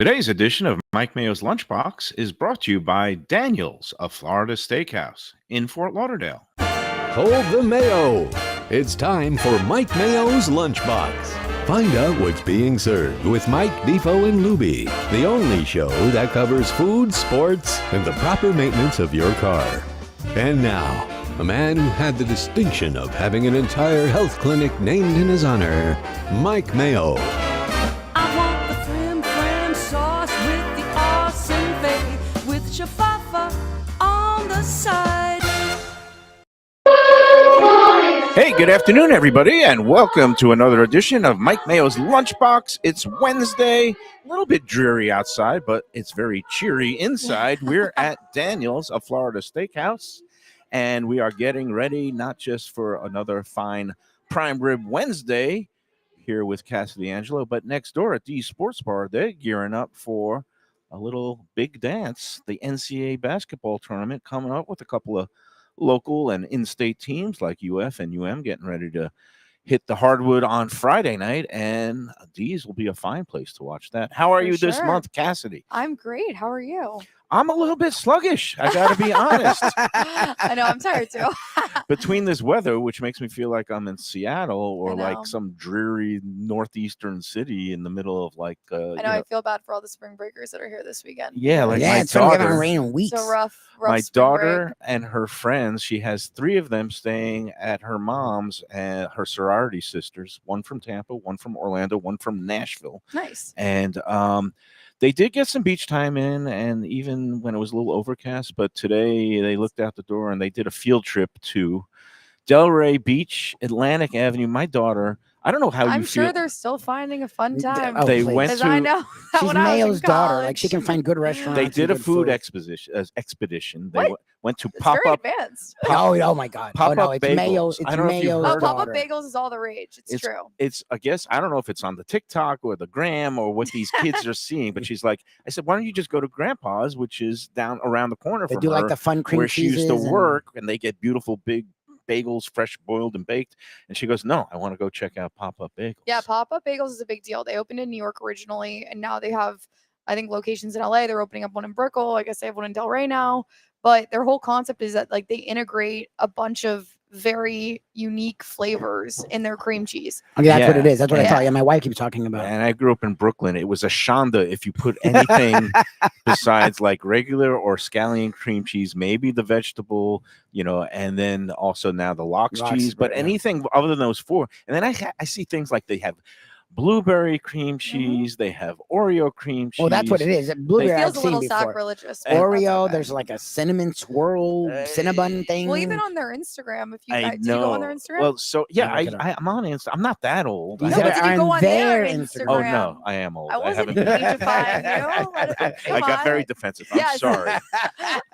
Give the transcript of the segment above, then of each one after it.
Today's edition of Mike Mayo's Lunchbox is brought to you by Daniel's, a Florida steakhouse in Fort Lauderdale. Hold the Mayo. It's time for Mike Mayo's Lunchbox. Find out what's being served with Mike, Defo, and Lubie, the only show that covers food, sports, and the proper maintenance of your car. And now, a man who had the distinction of having an entire health clinic named in his honor, Mike Mayo. I want the flim flam sauce with the awesome fave with shafafa on the side. Hey, good afternoon, everybody, and welcome to another edition of Mike Mayo's Lunchbox. It's Wednesday, a little bit dreary outside, but it's very cheery inside. We're at Daniel's, a Florida steakhouse, and we are getting ready not just for another fine prime rib Wednesday here with Kassidy Angelo, but next door at the Sports Bar, they're gearing up for a little big dance, the NCAA basketball tournament, coming up with a couple of local and in-state teams like UF and UM getting ready to hit the hardwood on Friday night, and these will be a fine place to watch that. How are you this month, Kassidy? I'm great. How are you? I'm a little bit sluggish, I got to be honest. I know, I'm tired too. Between this weather, which makes me feel like I'm in Seattle or I know. like some dreary northeastern city in the middle of like I know, I feel bad for all the spring breakers that are here this weekend. yeah, like Yeah, my it's been giving daughter. rain in weeks. So rough My spring daughter break. and her friends, she has three of them staying at her mom's and her sorority sisters, one from Tampa, one from Orlando, one from Nashville. Nice. And they did get some beach time in, and even when it was a little overcast, but today they looked out the door and they did a field trip to Delray Beach, Atlantic Avenue. My daughter, I don't know how I'm you sure feel. they're still finding a fun time. Oh, They please. went As I to know. She's when I was in Mayo's daughter. Like, she can college. find good restaurants. they and did a good food food. expedition. They What? went to It's pop very up. advanced. Oh my God. Pop Oh, no, up it's Mayo. bagels. It's I don't know if you've Mayo's heard Oh, of pop-up daughter. bagels is all the rage. It's true. It's I guess I don't know if it's on the TikTok or the gram or what these kids are seeing, but she's like, I said, why don't you just go to Grandpa's, which is down around the corner They from do her, like the fun cream where she used to cheeses and- work, and they get beautiful big bagels, fresh boiled and baked. And she goes, no, I want to go check out Pop-Up Bagels. Yeah, pop-up bagels is a big deal. They opened in New York originally, and now they have, I think, locations in LA. They're opening up one in Brickell. I guess they have one in Delray now. But their whole concept is that like they integrate a bunch of very unique flavors in their cream cheese. Okay, that's what it Yeah. is. That's what I Yeah. thought. Yeah, my wife keeps talking about. And I grew up in Brooklyn. It was a shonda if you put anything besides like regular or scallion cream cheese, maybe the vegetable, and then also now the lox Lox, cheese, but right, yeah. anything other than those four. And then I see things like they have blueberry cream cheese, they have Oreo cream cheese. Well, that's what it is. Blueberry It I've feels a seen little before. sacrilegious. but that's Oreo. okay. There's like a cinnamon swirl, cinnabon thing. Well, even on their Instagram, if you I guys, did you go on their know. Instagram? Well, so yeah, Look it up. I'm on Insta. I'm not that old. You I no, said but haven't- did you go on their Instagram. Oh Instagram? no, I am old. I wasn't haven't been. age-defying you. I Come got very on. defensive. I'm Yes. sorry.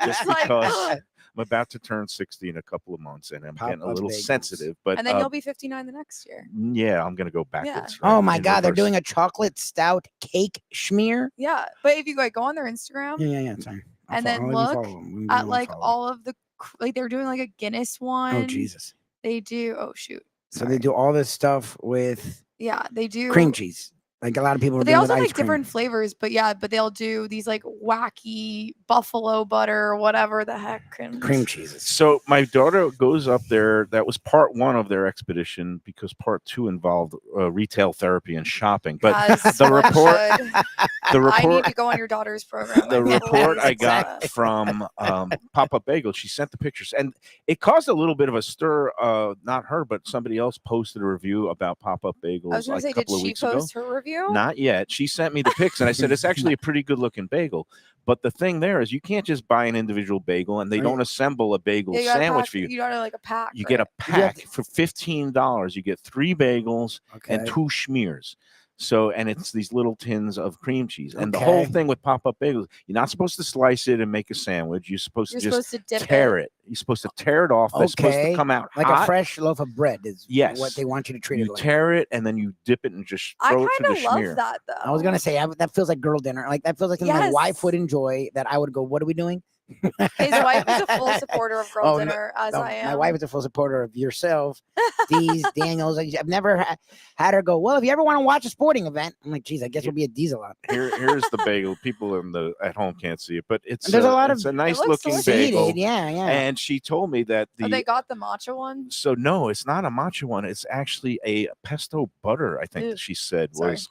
Just It's like, because I'm about to turn 60 in a couple of months, and I'm getting a Pop-up little bagels. sensitive. But and then you'll be 59 the next year. yeah, I'm gonna go backwards. Oh my in God, they're reverse. doing a chocolate stout cake schmear. Yeah, but if you go on their Instagram Yeah. Sorry. I'll and then let me look follow them. Let me at like follow them. all of the like they're doing like a Guinness one. Oh Jesus. They do. Oh shoot. So they do all this stuff with Yeah, they do cream cheese. Like a lot of people are But they doing also with have ice like different flavors. But yeah, but they'll do these like wacky buffalo butter, whatever the heck. And cream cheeses. So my daughter goes up there. That was part one of their expedition because part two involved retail therapy and shopping. But as the one report, should. the I need report, to go on your daughter's program. the I'm report I always got upset. from Pop-Up Bagel, she sent the pictures, and it caused a little bit of a stir. Not her, but somebody else posted a review about Pop-Up Bagels I was going like to say, a did couple of she weeks ago. post her review? Not yet. She sent me the pics, and I said it's actually a pretty good looking bagel. But the thing there is, you can't just buy an individual bagel, and they Right. don't assemble a bagel Yeah, you gotta sandwich pack- for you. You got to like a pack. You get a right? pack for $15. You get 3 bagels Okay. and 2 schmears. So, and it's these little tins of cream cheese. And the whole Okay. thing with pop-up bagels, you're not supposed to slice it and make a sandwich. You're supposed You're to just supposed to dip tear it. You're supposed to tear it off. They're supposed to Okay. come out Like hot. a fresh loaf of bread is Yes. what they want you to treat You it like. tear it and then you dip it and just I throw it kind through of the love schmear. that though. I was gonna say that feels like girl dinner. Like that feels like something my wife Yes. would enjoy. That I would go, what are we doing? His wife is a full supporter of Girl Oh, Dinner, as No, I am. my wife is a full supporter of yourself, Dee's, Daniels. I've never had her go, well, if you ever want to watch a sporting event, I'm like, geez, I guess we'll be a Diesel lot. Here's the bagel. People at home can't see it, but it's There's a lot it's of- a nice looks looking delicious. bagel. Seeded, yeah. And she told me that Oh, they got the matcha one. so no, it's not a matcha one. It's actually a pesto butter. I think Ew. she said Sorry. was.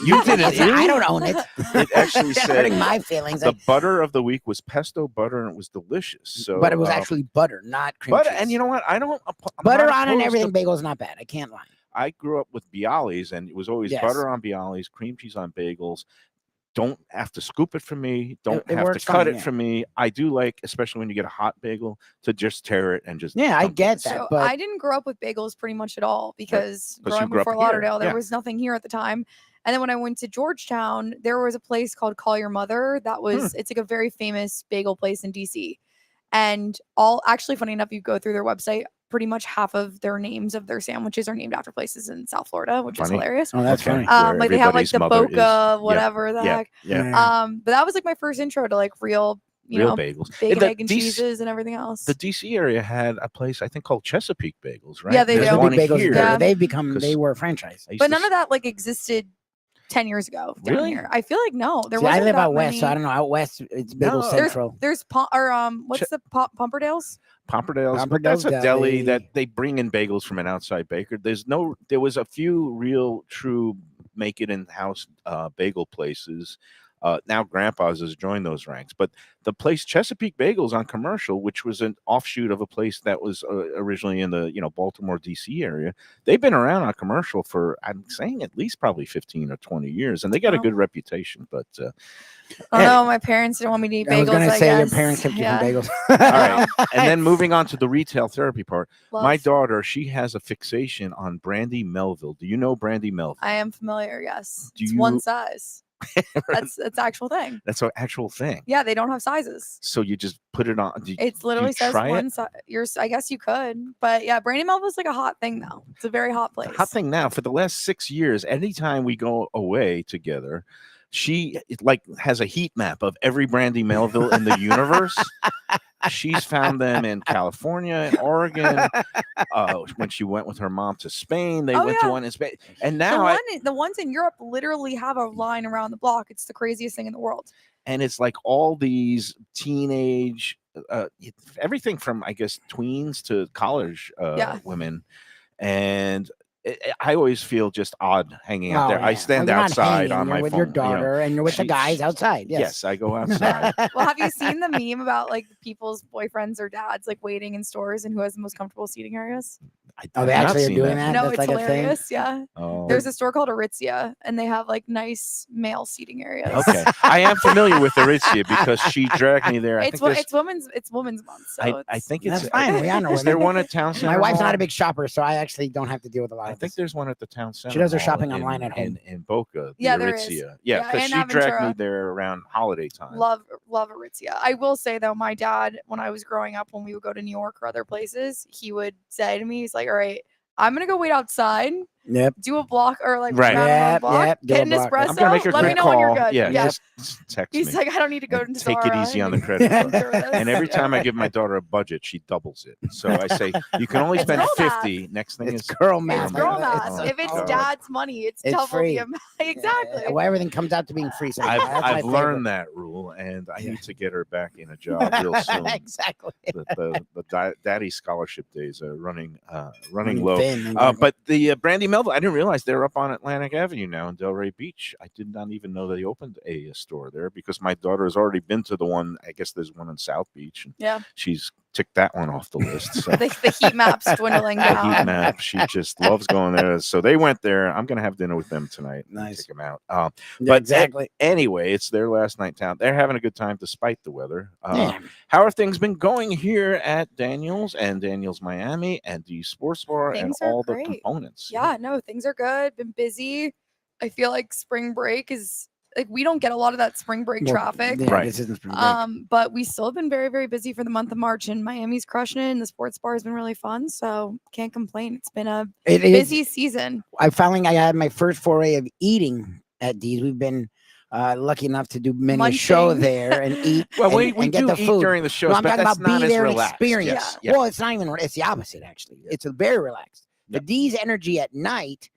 You didn't. I don't own it. It actually It's said hurting my feelings. the butter of the week was pesto butter, and it was delicious. So, but it was actually butter, not cream butter. cheese. And you know what? I'm butter not on and opposed everything to- bagel is not bad. I can't lie. I grew up with Bialys, and it was always Yes. butter on Bialys, cream cheese on bagels. Don't have to scoop it for me. Don't It have to works cut fine, it yeah. for me. I do like, especially when you get a hot bagel, to just tear it and just. Yeah, I dump it. get that. So but I didn't grow up with bagels pretty much at all because you growing up grew in up Fort here, Lauderdale, there yeah. was nothing here at the time. And then when I went to Georgetown, there was a place called Call Your Mother. That was it's like a very famous bagel place in DC. And actually, funny enough, you go through their website, pretty much half of their names of their sandwiches are named after places in South Florida, which is Funny. hilarious. oh, that's Okay. funny. Where Like they have like everybody's the mother is- Boca, yeah, whatever the Yeah, heck. yeah. But that was like my first intro to like real, Real know, bagels. bacon, The egg, and DC cheeses and everything else. The DC area had a place I think called Chesapeake Bagels, right? Yeah, they There's do. one Chesapeake bagels, here. Yeah. they Because were a franchise. I used But to none of that like existed 10 years ago down Really? here. I feel like no, there See, I wasn't live that out west, many. so I don't know. Out west, it's Bagel No. Central. There's what's the Pumperdale's? Pomperdale's, but that's a Pomperdale's deli Deli. that they bring in bagels from an outside baker. There was a few real true make it in house bagel places. Now Grandpa's has joined those ranks, but the place Chesapeake Bagels on Commercial, which was an offshoot of a place that was originally in the Baltimore DC area, they've been around on Commercial for I'm saying at least probably 15 or 20 years, and they got a Wow. good reputation. But Oh no, my parents didn't want me to eat bagels. I was gonna say your guess. parents kept you Yeah. from bagels. all right, and then moving on to the retail therapy part. Love. My daughter, she has a fixation on Brandy Melville. Do you know Brandy Melville? I am familiar. Yes, Do it's one you- size. That's actual thing. That's an actual thing. Yeah, they don't have sizes. So you just put it on. It's literally says try it? one size. I guess you could, but yeah, Brandy Melville's like a hot thing now. It's a very hot place. Hot thing now. For the last 6 years, anytime we go away together, she like has a heat map of every Brandy Melville in the universe. She's found them in California and Oregon. When she went with her mom to Spain, they Oh, went to yeah. one in Spain. And The now the ones in Europe literally have a line around the block. It's the craziest thing in the world. and it's like all these teenage everything from I guess tweens to college Yeah. women, and I always feel just odd hanging out Oh, there. I yeah. stand Well, you're not outside hanging, on you're my with phone, your daughter, and you're with the she- guys outside. Yes, I go outside. Well, have you seen the meme about like people's boyfriends or dads like waiting in stores and who has the most comfortable seating areas? Oh, they I've not actually are seen doing that? No, That's it's like a thing? hilarious. Yeah. Oh. There's a store called Aritzia and they have like nice male seating areas. Okay, I am familiar with Aritzia because she dragged me there. I It's think it's women's month. So I it's, think That's it's fine. We honor Is there women. one at Town Center? My wife's not Mall? a big shopper, so I actually don't have to deal with a lot I of think this. there's one at the Town Center. does her Mall shopping online at home. in Boca. Yeah, the there is. Aritzia. Yeah, Yeah, because and she dragged me Aventura. there around holiday time. love Aritzia. I will say though, my dad, when I was growing up, when we would go to New York or other places, he would say to me, he's like, "All right, I'm gonna go wait outside, Yep. do a block or like Right. round and round Yep, block, yep, do get a an block. espresso. I'm gonna make a let me quick know call. when you're good." Yeah, Yeah. just text He's me. like, I don't need to go and into take it Zara. easy on the credit card. Sure this. And every time I give my daughter a budget, she doubles it. So I say, you can only It's spend girl math. 50. Next thing It's is girl math. It's girl Like, math. oh If it's God. dad's money, it's It's double free. the amount. Exactly. Well, everything comes out to being free. So that's my I've favorite. learned that rule, and I Yeah. need to get her back in a job real soon. Exactly. The daddy scholarship days are running low. Thin, But the Brandy Melville, I didn't realize they're up on Atlantic Avenue now in Delray Beach. I did not even know they opened a store there because my daughter has already been to the one. I guess there's one in South Beach, and Yeah. she's ticked that one off the list. So The heat map's dwindling the heat down. map, she just loves going there. So they went there. I'm gonna have dinner with them tonight. and Nice. take them out. Yeah, But exactly. anyway, it's their last night in town. They're having a good time despite the weather. Yeah. How have things been going here at Daniel's and Daniel's Miami and the Sports Bar Things and are all great. the components? Yeah, no, things are good. Been busy. I feel like spring break is like we don't get a lot of that spring break Well, traffic. yeah, Right. This isn't spring break. But we still have been very, very busy for the month of March, and Miami's crushing it, and the sports bar has been really fun. So can't complain. It's been a It is. busy season. I had my first foray of eating at D's. We've been lucky enough to do many a show Munching. there and eat. Well, and, we and get do the eat food. during the shows, No, I'm but talking that's about not be as there and relaxed. experience. Yes, yeah. Well, it's not even. It's the opposite actually. It's a very relaxed. The Yep. D's energy at night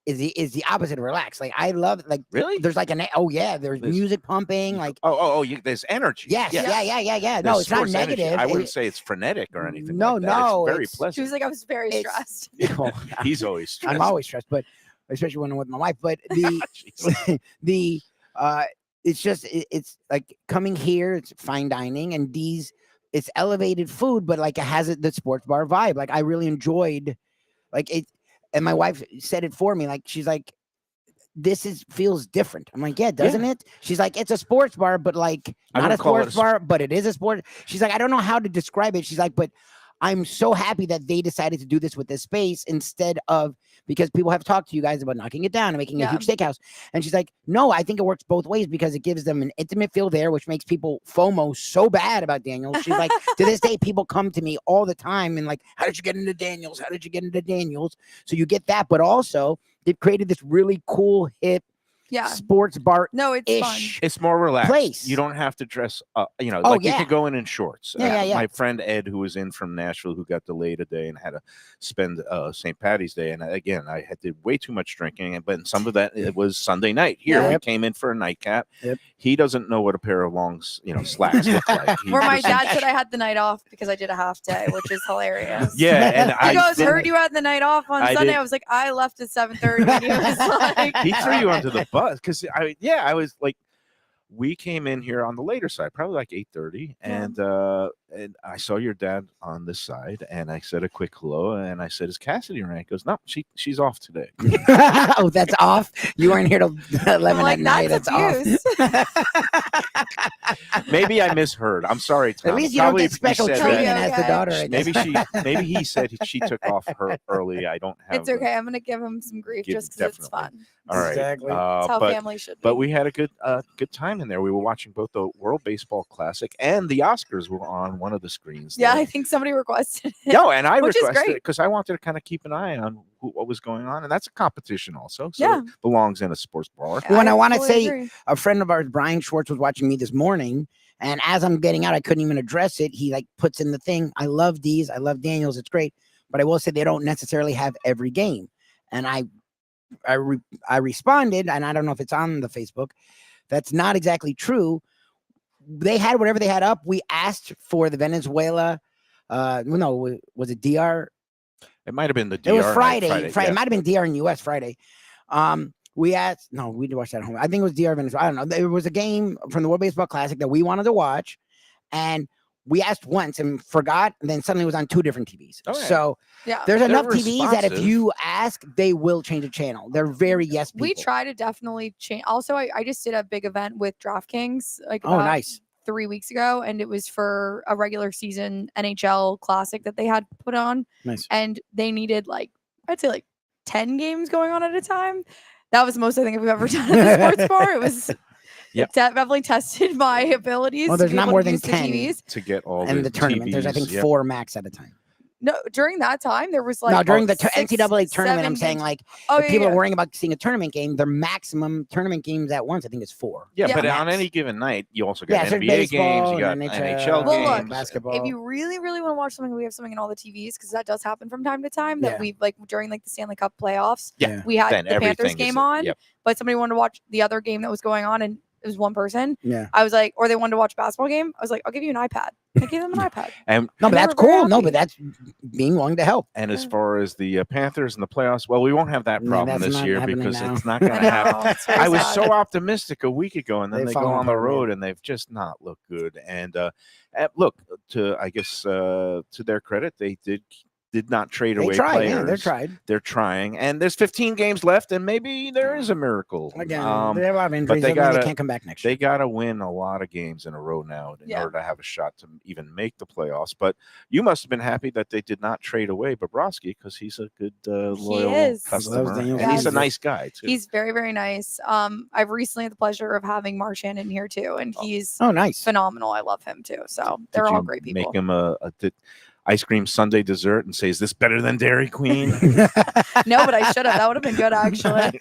is the opposite of relaxed. Like I love Really? There's like there's music pumping. Like There's energy. yes, yeah. No, There's it's not forced energy. negative. I wouldn't say it's frenetic or anything. No, like that. no, it's very it's- pleasant. She was like, I was very It's- stressed. Oh, He's always stressed. I'm always stressed, but especially when I'm with my wife. But Jeez. it's just it's like coming here. It's fine dining, and D's. It's elevated food, but like it has the sports bar vibe. Like I really enjoyed, like it. And my wife said it for me. Like she's like, feels different. I'm like, yeah, doesn't it? She's like, it's a sports bar, but like I not a wouldn't call it sports bar, but it is a sport. She's like, I don't know how to describe it. She's like, but I'm so happy that they decided to do this with this space instead of, because people have talked to you guys about knocking it down and making a huge steakhouse. And she's like, no, I think it works both ways because it gives them an intimate feel there, which makes people FOMO so bad about Daniels. She's like, to this day, people come to me all the time and like, how did you get into Daniels? How did you get into Daniels? So you get that, but also they've created this really cool, hip sports bar. No, it's fun. It's more relaxed. Place. You don't have to dress up. You Oh, you could go in shorts. Yeah. My friend Ed, who was in from Nashville, who got delayed a day and had to spend St. Patty's Day. And again, I had did way too much drinking. But some of that it was Sunday night. Here we came in for a nightcap. Yep. He doesn't know what a pair of long, slacks look like. Where my dad said I had the night off because I did a half day, which is hilarious. Yeah, and He goes, heard you had the night off on Sunday. did. I was like, I left at 7:30. And he was like, he threw you under the bus because I was like, we came in here on the later side, probably like 8:30, and I saw your dad on this side, and I said a quick hello, and I said, "Is Cassidy around?" He goes, "No, she's off today." Oh, that's off. You weren't here till 11 like, at night. that's That's off. abuse. Maybe I misheard. I'm sorry, Tom. At least you don't Probably get special said treatment that. as the daughter. I guess. Maybe he said she took off her early. I don't have. It's okay. I'm gonna give him some grief just because it's definitely. fun. All right. Exactly. That's how family should be. But we had a good time in there. We were watching both the World Baseball Classic and the Oscars were on one of the screens. Yeah, there. I think somebody requested it. No, and I Which is requested it great. because I wanted to kind of keep an eye on what was going on, and that's a competition also. So Yeah. it belongs in a sports bar. When I wanna totally say- agree. A friend of ours, Brian Schwartz, was watching me this morning. And as I'm getting out, I couldn't even address it. He like puts in the thing. I love D's. I love Daniels. It's great. But I will say they don't necessarily have every game. And I responded, and I don't know if it's on the Facebook. That's not exactly true. They had whatever they had up. We asked for the Venezuela. No, was it DR? It might have been the It DR was night, Friday. yeah. It might have been DR in US Friday. We asked, no, we watched that at home. I think it was DR Venezuela. I don't know. There was a game from the World Baseball Classic that we wanted to watch, and we asked once and forgot, and then suddenly it was on 2 different TVs. Oh, yeah. So Yeah. there's They're enough TVs that if responsive. you ask, they will change the channel. They're very yes people. We try to definitely change. Also, I just did a big event with DraftKings like Oh, about nice. 3 weeks ago, and it was for a regular season NHL Classic that they had put on, Nice. and they needed I'd say 10 games going on at a time. That was the most I think we've ever done at the sports bar. It was Yep. it definitely tested my abilities. Well, to there's be not able more to than use the 10. TVs. To get all And the tournament. There's, I think, TVs, yep. 4 max at a time. No, during that time there was No, during the 6, NCAA tournament, 7 I'm saying games. if people are worrying about seeing a tournament game, their maximum tournament games at once, I think, is 4. Yeah, Yeah. but on Max. any given night, you also Yeah, got so NBA games, baseball you got and NHL Well, look, games. basketball. If you really, really want to watch something, we have something in all the TVs because that does happen from time to time. Yeah. That we during the Stanley Cup playoffs, Yeah. we had Then the Panthers everything is game it. on, Yep. but somebody wanted to watch the other game that was going on, and it was one person. Yeah. I was like, or they wanted to watch a basketball game. I was like, I'll give you an iPad. I gave them an iPad. And No, but they that's were very cool. No, happy. but that's being willing to help. as far as the Panthers and the playoffs, well, we won't have that No, problem that's this not year happening because now. it's not going I to happen. know, it's very I was sad. so optimistic a week ago, and then They've they go fallen on the apart, man. road and they've just not looked good. And look, to their credit, they did not trade They away tried. players. Yeah, they tried. They're trying, and there's 15 games left, and maybe there is a miracle. Again, they have a lot of injuries. they Doesn't mean gotta- they can't come back next year. They got to win a lot of games in a row now in Yeah. order to have a shot to even make the playoffs. But you must have been happy that they did not trade away Bobrovsky because he's a good loyal is. customer, Loves Daniel and he's a Jones. nice guy too. He's very, very nice. I've recently had the pleasure of having Marchand in here too, and he's Oh, nice. phenomenal. I love him too. So Did they're you all great people. Make him ice cream sundae dessert and say, "Is this better than Dairy Queen?" No, but I should have. That would have been good, actually.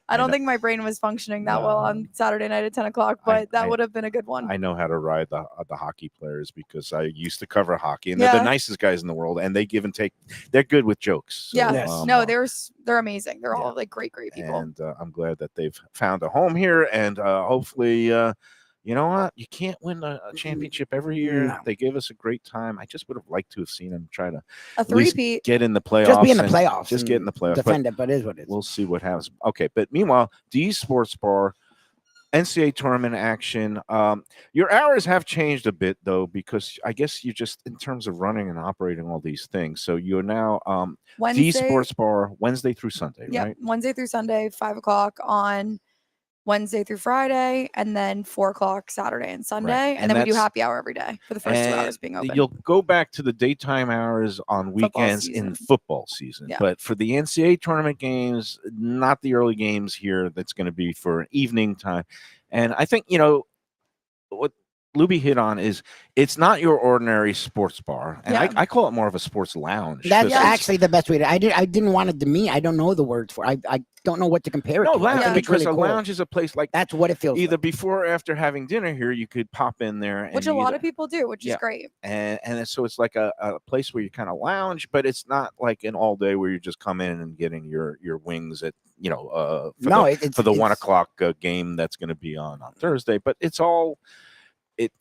I don't think my brain was functioning that well on Saturday night at 10 o'clock, but that would have been a good one. I know how to ride the hockey players because I used to cover hockey, and they're the nicest guys in the world, and they give and take. They're good with jokes. So, No, they're amazing. They're all like great people. And I'm glad that they've found a home here, and hopefully, you know what? You can't win a championship every year. No. They gave us a great time. I just would have liked to have seen them try to a three-peat, get in the playoffs. Just be in the playoffs. Just get in the playoffs. Defend it, but it is what it is. We'll see what happens. Okay, but meanwhile, D Sports Bar, NCAA tournament action. Your hours have changed a bit though, because I guess you just in terms of running and operating all these things. So you're now D Sports Bar Wednesday through Sunday, right? Wednesday through Sunday, 5 o'clock on Wednesday through Friday, and then 4 o'clock Saturday and Sunday. Right. And then we do happy hour every day for the first 2 hours being open. You'll go back to the daytime hours on weekends in football season. But for the NCAA tournament games, not the early games here. That's going to be for evening time. And I think, you know, what Lubie hit on is it's not your ordinary sports bar, and I call it more of a sports lounge. That's actually the best way to. I didn't want it to me. I don't know the words for. I don't know what to compare it to. Lounge, because a lounge is a place like that's what it feels. Either before or after having dinner here, you could pop in there, and which a lot of people do, which is great. And so it's like a place where you kind of lounge, but it's not like an all day where you just come in and getting your wings at for the 1 o'clock game that's going to be on Thursday. But it's all.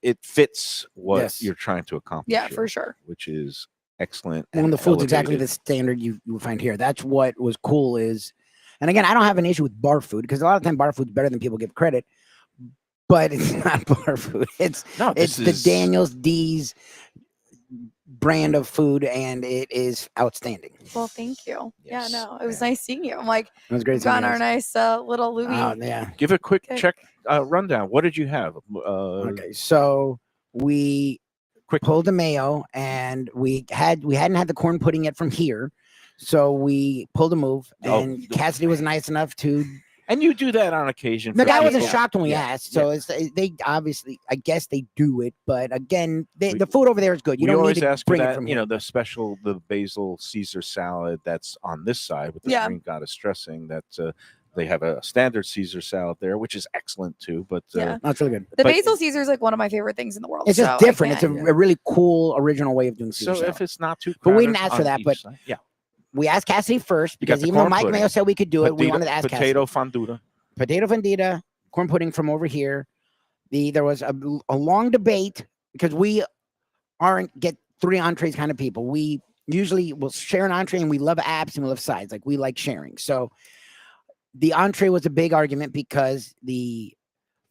It fits what you're trying to accomplish. Yeah, for sure. Which is excellent. And the food's exactly the standard you would find here. That's what was cool is, and again, I don't have an issue with bar food because a lot of time bar food's better than people give credit, but it's not bar food. It's the Daniel's D's brand of food, and it is outstanding. Well, thank you. Yes. Yeah, no, it was nice seeing you. I'm like, it was great. Got our nice little Lubie. Give a quick check rundown. What did you have? Okay, so we pulled the Mayo, and we hadn't had the corn pudding yet from here, so we pulled a move, and Kassidy was nice enough to. And you do that on occasion. The guy wasn't shocked when we asked, so they obviously, I guess they do it. But again, the food over there is good. You don't need to ask bring for that, it from here. The basil Caesar salad that's on this side with the green goddess dressing. That they have a standard Caesar salad there, which is excellent too. But that's really good. The basil Caesar is like one of my favorite things in the world. It's just different. It's a really cool original way of doing Caesar salad. If it's not too, but we didn't ask for that. But we asked Kassidy first because even though Mike Mayo said we could do it, we wanted to ask potato Kassidy. Potato fondita, corn pudding from over here. There was a long debate because we aren't get 3 entrees kind of people. We usually will share an entree, and we love apps and we love sides. Like we like sharing. So the entree was a big argument because the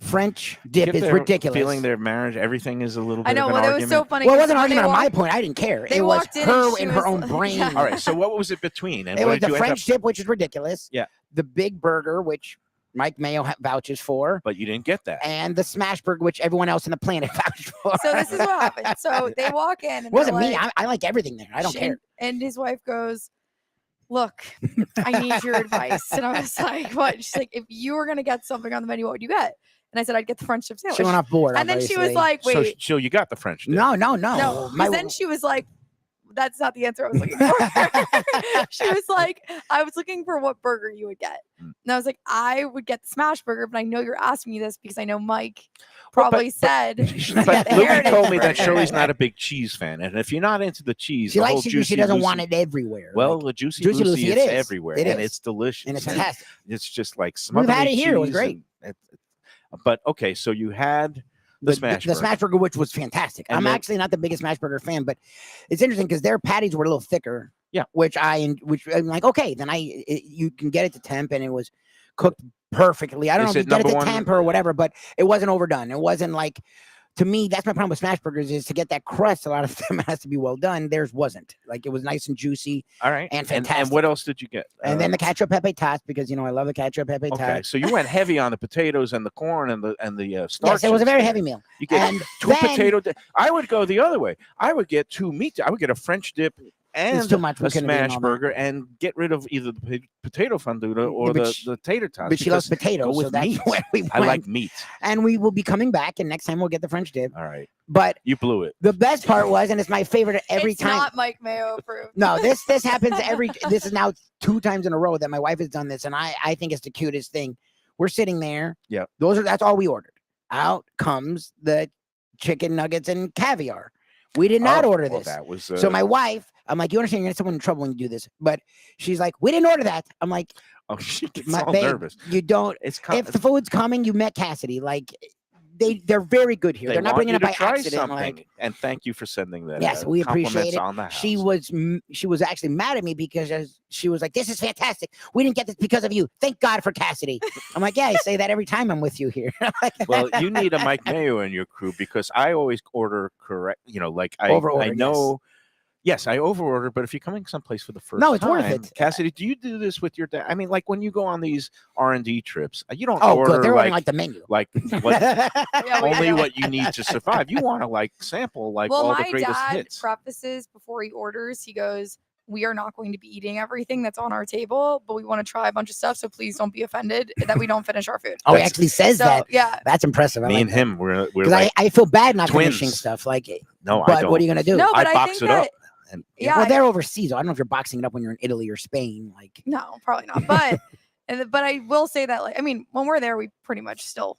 French dip is ridiculous. Feeling their marriage, everything is a little bit. I know. Well, that was so funny. Well, it wasn't an argument on my point. I didn't care. It was her in her own brain. All right. So what was it between? And it was the French dip, which is ridiculous. Yeah. The big burger, which Mike Mayo vouches for, but you didn't get that, and the smash burger, which everyone else on the planet vouched for. So this is what happened. So they walk in. And it wasn't me. I like everything there. I don't care. And his wife goes, "Look, I need your advice." And I was like, "What?" She's like, "If you were gonna get something on the menu, what would you get?" And I said, "I'd get the French dip sandwich." She went off board. And then she was like, "Wait." So you got the French dip? No. Then she was like, "That's not the answer I was looking for." She was like, "I was looking for what burger you would get." And I was like, "I would get the smash burger, but I know you're asking me this because I know Mike probably said." But Lubie told me that Shirley's not a big cheese fan, and if you're not into the cheese, she likes it. She doesn't want it everywhere. Well, the Juicy Lucy is everywhere, and it's delicious, and it's fantastic. It's just like we've had it here. It was great. But okay, so you had the smash burger, which was fantastic. I'm actually not the biggest smash burger fan, but it's interesting because their patties were a little thicker. Yeah, which I'm like, okay, then you can get it to temp, and it was cooked perfectly. I don't know if you get it to temp or whatever, but it wasn't overdone. It wasn't like, to me, that's my problem with smash burgers is to get that crust. A lot of them has to be well done. Theirs wasn't. Like it was nice and juicy. All right, and fantastic. And what else did you get? And then the ketchup pepe tots because I love the ketchup pepe tots. Okay, so you went heavy on the potatoes and the corn and the starch. Yes, it was a very heavy meal. You get two potato. I would go the other way. I would get 2 meat. I would get a French dip and too much. a We couldn't have eaten smash all that. burger and get rid of either the potato fondue or but the tater tots. But she loves because potatoes, go so with that's meat. where we went. I like meat. And we will be coming back, and next time we'll get the French dip. All right. But You blew it. the best part was, and it's my favorite every it's time. not Mike Mayo approved. No, this happens every. This is now 2 times in a row that my wife has done this, and I think it's the cutest thing. We're sitting there. Yep. That's all we ordered. Out comes the chicken nuggets and caviar. We did not order well, this. that was So my wife, I'm like, you understand, you're gonna get someone in trouble when you do this. But she's like, we didn't order that. I'm like, oh, she gets my all babe, nervous. you don't. It's If the food's coming, you met Kassidy. Like they're very good here. They're not bringing it by accident. Like, and thank you for sending that. yes, we appreciate it. On the house. She was actually mad at me because she was like, "This is fantastic. We didn't get this because of you. Thank God for Kassidy." I'm like, "Yeah, I say that every time I'm with you here." Well, you need a Mike Mayo in your crew because I always order correct. You know, like I Over-order, know. Yes, I overorder, but if you're coming someplace for the first No, it's time, worth it. Kassidy, do you do this with your dad? I mean, like when you go on these R&D trips, you don't Oh, order good. They're ordering like the menu. like what, Yeah, we only do. what you need to survive. You want to like sample like Well, all the my greatest dad hits. prefaces before he orders. He goes, "We are not going to be eating everything that's on our table, but we want to try a bunch of stuff. So please don't be offended that we don't finish our food." Oh, he actually says So that. yeah, That's impressive. I Me like and him, we're because like, I feel bad not twins. finishing stuff. Like, no, I but don't. what are you gonna do? no, but I I box think it that up. And yeah, Well, they're overseas. I don't know if you're boxing it up when you're in Italy or Spain. Like, no, probably not. But but I will say that like I mean when we're there, we pretty much still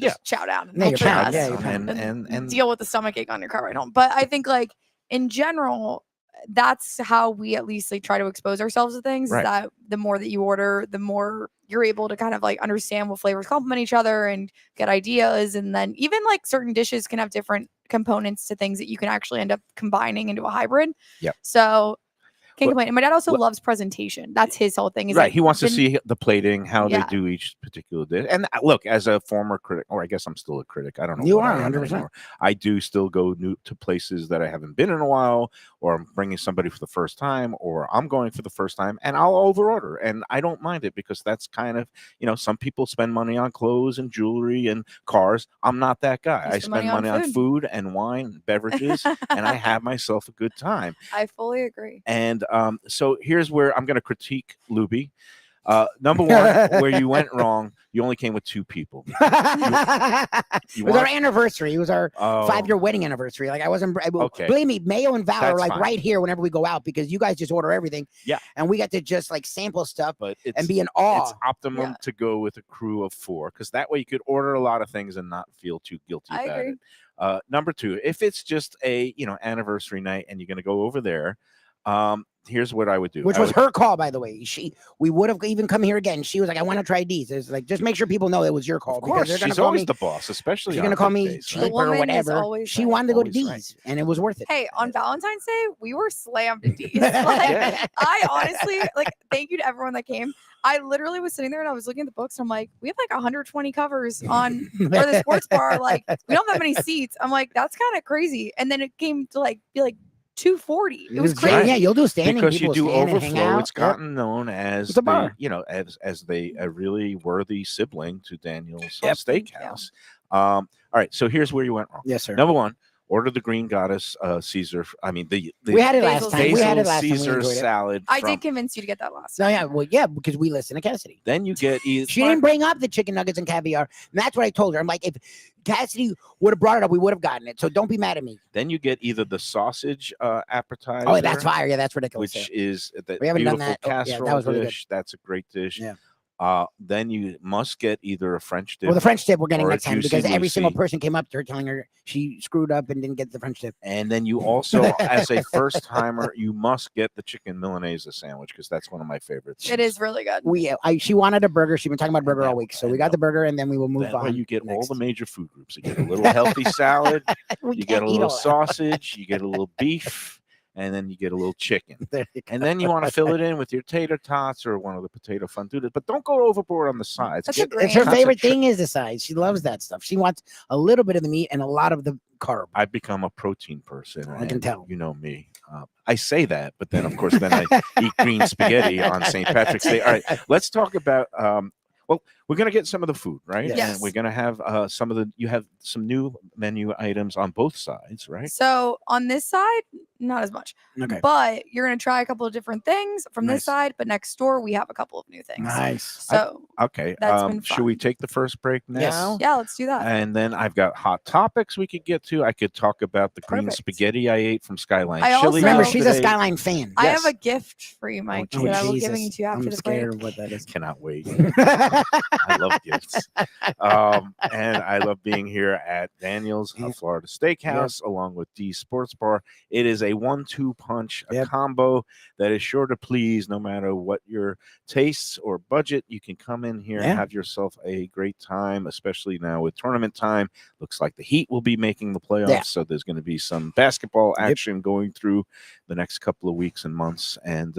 just chow down and Yeah, hope you're for the proud. best Yeah, you're and, proud. and deal with the stomachache on your car ride home. But I think like in general, that's how we at least like try to expose ourselves to things. Right. Is that the more that you order, the more you're able to kind of like understand what flavors complement each other and get ideas. And then even like certain dishes can have different components to things that you can actually end up combining into a hybrid. Yep. So can't Well- complain. And my dad also well- loves presentation. That's his whole thing. Is right, like, he wants to the- see the plating, how Yeah. they do each particular dish. And look, as a former critic, or I guess I'm still a critic. I don't know. You what I are, am 100%. anymore. I do still go to places that I haven't been in a while, or I'm bringing somebody for the first time, or I'm going for the first time, and I'll overorder, and I don't mind it because that's kind of some people spend money on clothes and jewelry and cars. I'm not that guy. You I spend spend money on money on food and wine, and beverages, and I have myself a good time. I fully agree. And so here's where I'm going to critique Lubie. Number one, where you went wrong, you only came with 2 people. it was our anniversary. It was our Oh, 5-year wedding anniversary. Like I wasn't. Okay. Believe me, Mayo and Val are That's like fine. right here whenever we go out because you guys just order everything. Yeah. And we got to just like sample stuff but it's, and be in awe. it's optimum Yeah. to go with a crew of 4 because that way you could order a lot of things and not feel too guilty I about agree. it. Number 2, if it's just a anniversary night and you're going to go over there, here's what I would do. Which I was would- her call, by the way. We would have even come here again. She was like, "I want to try these." It's like just make sure people know it was your call Of course, they're gonna she's call always me. the boss, especially She's on gonna call me birthdays, cheap right? woman or is whatever. always She right. wanted to go to Always D's, right. and it was worth it. Hey, on Valentine's Day, we were slammed at D's. Like, Yeah. I honestly, like, thank you to everyone that came. I literally was sitting there and I was looking at the books and I'm like, we have like 120 covers on for the sports bar. Like, we don't have that many seats. I'm like, that's kind of crazy. And then it came to like be like 240. It was great. crazy. Yeah, you'll do standing. Because you people do stand and hang overflow. out. It's gotten known as It's a bar. as a really worthy sibling to Daniel's Yep. Steakhouse. All right, so here's where you went wrong. Yes, sir. Number 1, order the Green Goddess Caesar. I mean the we had it last Basil time. We had it last time. We Caesar enjoyed it. salad. I from- did convince you to get that last No, time. yeah, well, yeah, because we listen to Kassidy. Then you get either She didn't bring up the chicken nuggets and caviar. And that's what I told her. I'm like, if Kassidy would have brought it up, we would have gotten it. So don't be mad at me. Then you get either the sausage appetizer. Oh, that's fire. Yeah, that's ridiculous. Which is the We haven't done beautiful that. Oh, yeah, that casserole was really good. dish. That's a great dish. Yeah. Then you must get either a French dip. Well, the French dip we're getting or a next time Juicy because every single Lucy. person came up to her telling her she screwed up and didn't get the French dip. And then you also, as a first timer, you must get the chicken Milanese sandwich because that's one of my favorites. It is really good. She wanted a burger. She's been talking about burger that- all week. So we and got that- the burger and then we will move That way on. you get all next. the major food groups. You get a little healthy salad, We you get a can't eat little all that. sausage, you get a little beef, and then you get a little chicken. There you And go. then you want to fill it in with your tater tots or one of the potato fondue. But don't go overboard on the sides. That's a Get- great- It's her favorite concentrate- thing is the size. She loves that stuff. She wants a little bit of the meat and a lot of the carb. I've become a protein person. I can and tell. You know me. I say that, but then of course, then I eat green spaghetti on St. Patrick's Day. All right, let's talk about. Well, we're going to get some of the food, right? Yes. And we're going to have you have some new menu items on both sides, right? So on this side, not as much. Okay. But you're going to try a couple of different things from Nice. this side. But next door, we have a couple of new things. Nice. So Okay. That's been Should we fun. take the first break now? Yes. yeah, let's do that. And then I've got hot topics we could get to. I could talk about the green Perfect. spaghetti I ate from Skyline I Chili. also- Remember, she's a yesterday. Skyline fan. I have yes. a gift for you, Mike, Oh, that I will be Jesus. giving to you after I'm the scared break. of what that is. Cannot wait. I love gifts. And I love being here at Daniel's Florida Steakhouse along with D Sports Bar. It is a 1-2 punch, a combo that is sure to please no matter what your tastes or budget. You can come in here and have yourself a great time, especially now with tournament time. Looks like the Heat will be making the playoffs, so there's going to be some basketball action going through the next couple of weeks and months. And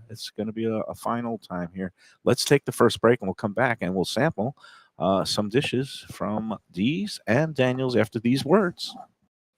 it's going to be a final time here. Let's take the first break and we'll come back and we'll sample some dishes from D's and Daniel's after these words.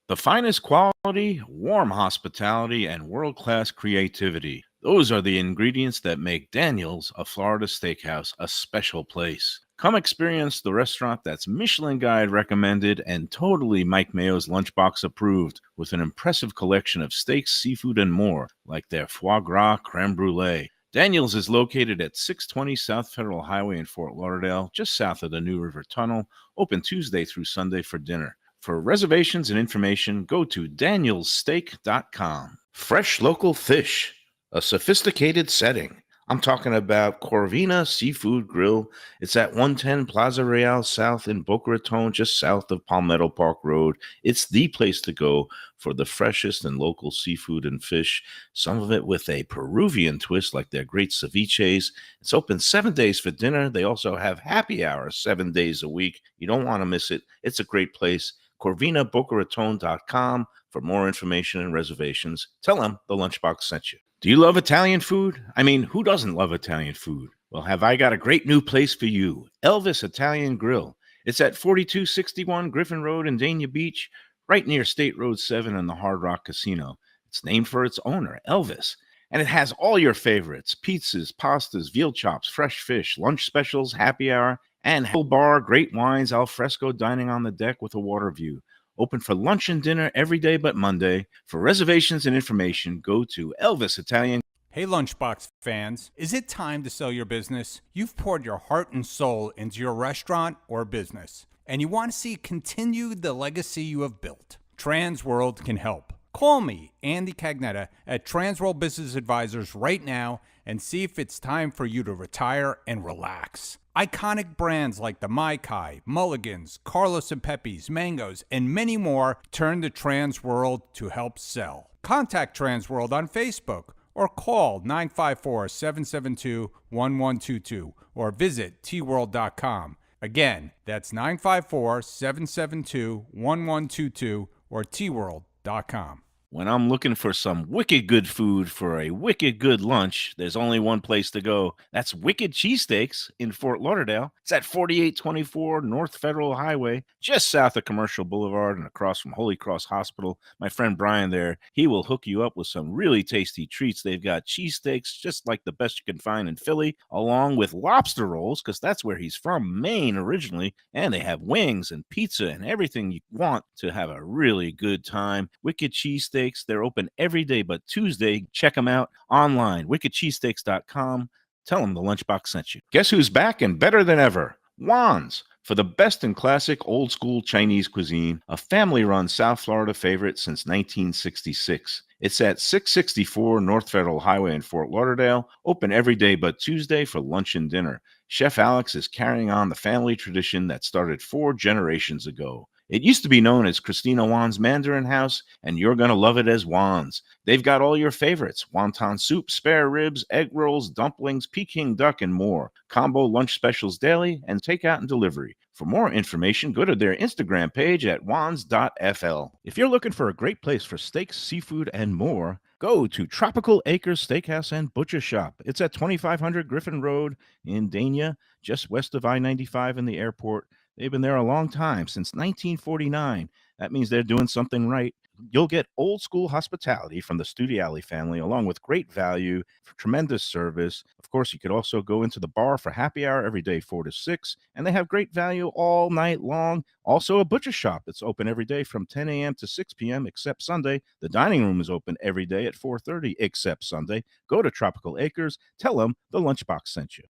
The finest quality, warm hospitality, and world-class creativity. Those are the ingredients that make Daniel's, a Florida steakhouse, a special place. Come experience the restaurant that's Michelin Guide recommended and totally Mike Mayo's Lunchbox approved, with an impressive collection of steaks, seafood, and more, like their foie gras creme brulee. Daniel's is located at 620 South Federal Highway in Fort Lauderdale, just south of the New River Tunnel, open Tuesday through Sunday for dinner. For reservations and information, go to danielssteak.com. Fresh local fish, a sophisticated setting. I'm talking about Corvina Seafood Grill. It's at 110 Plaza Real South in Boca Raton, just south of Palmetto Park Road. It's the place to go for the freshest and local seafood and fish, some of it with a Peruvian twist like their great ceviches. It's open 7 days for dinner. They also have happy hours 7 days a week. You don't want to miss it. It's a great place. CorvinaBocaRaton.com for more information and reservations. Tell them the Lunchbox sent you. Do you love Italian food? I mean, who doesn't love Italian food? Well, have I got a great new place for you, Elvis Italian Grill. It's at 4261 Griffin Road in Dania Beach, right near State Road 7 and the Hard Rock Casino. It's named for its owner, Elvis. And it has all your favorites, pizzas, pastas, veal chops, fresh fish, lunch specials, happy hour, and whole bar, great wines, al fresco dining on the deck with a water view. Open for lunch and dinner every day but Monday. For reservations and information, go to Elvis Italian. Hey Lunchbox fans, is it time to sell your business? You've poured your heart and soul into your restaurant or business, and you want to see continue the legacy you have built. Transworld can help. Call me, Andy Cagnetta, at Transworld Business Advisors right now and see if it's time for you to retire and relax. Iconic brands like the Mai Kai, Mulligan's, Carlos and Pepe's, Mangoes, and many more turn to Transworld to help sell. Contact Transworld on Facebook or call 954-772-1122 or visit tworld.com. Again, that's 954-772-1122 or tworld.com. When I'm looking for some wicked good food for a wicked good lunch, there's only one place to go. That's Wicked Cheesesteaks in Fort Lauderdale. It's at 4824 North Federal Highway, just south of Commercial Boulevard and across from Holy Cross Hospital. My friend Brian there, he will hook you up with some really tasty treats. They've got cheesesteaks just like the best you can find in Philly, along with lobster rolls, because that's where he's from, Maine originally. And they have wings and pizza and everything you want to have a really good time. Wicked Cheesesteaks. They're open every day but Tuesday. Check them out online, wickedcheesesteaks.com. Tell them the Lunchbox sent you. Guess who's back and better than ever? Juan's. For the best in classic old school Chinese cuisine, a family-run South Florida favorite since 1966. It's at 664 North Federal Highway in Fort Lauderdale, open every day but Tuesday for lunch and dinner. Chef Alex is carrying on the family tradition that started 4 generations ago. It used to be known as Christina Juan's Mandarin House, and you're going to love it as Juan's. They've got all your favorites: wonton soup, spare ribs, egg rolls, dumplings, Peking duck, and more. Combo lunch specials daily and takeout and delivery. For more information, go to their Instagram page at wans.fl. If you're looking for a great place for steaks, seafood, and more, go to Tropical Acres Steakhouse and Butcher Shop. It's at 2500 Griffin Road in Dania, just west of I-95 and the airport. They've been there a long time, since 1949. That means they're doing something right. You'll get old school hospitality from the Studiali family, along with great value, tremendous service. Of course, you could also go into the bar for happy hour every day, 4 to 6, and they have great value all night long. Also, a butcher shop that's open every day from 10 a.m. to 6 p.m. except Sunday. The dining room is open every day at 4:30 except Sunday. Go to Tropical Acres. Tell them the Lunchbox sent you.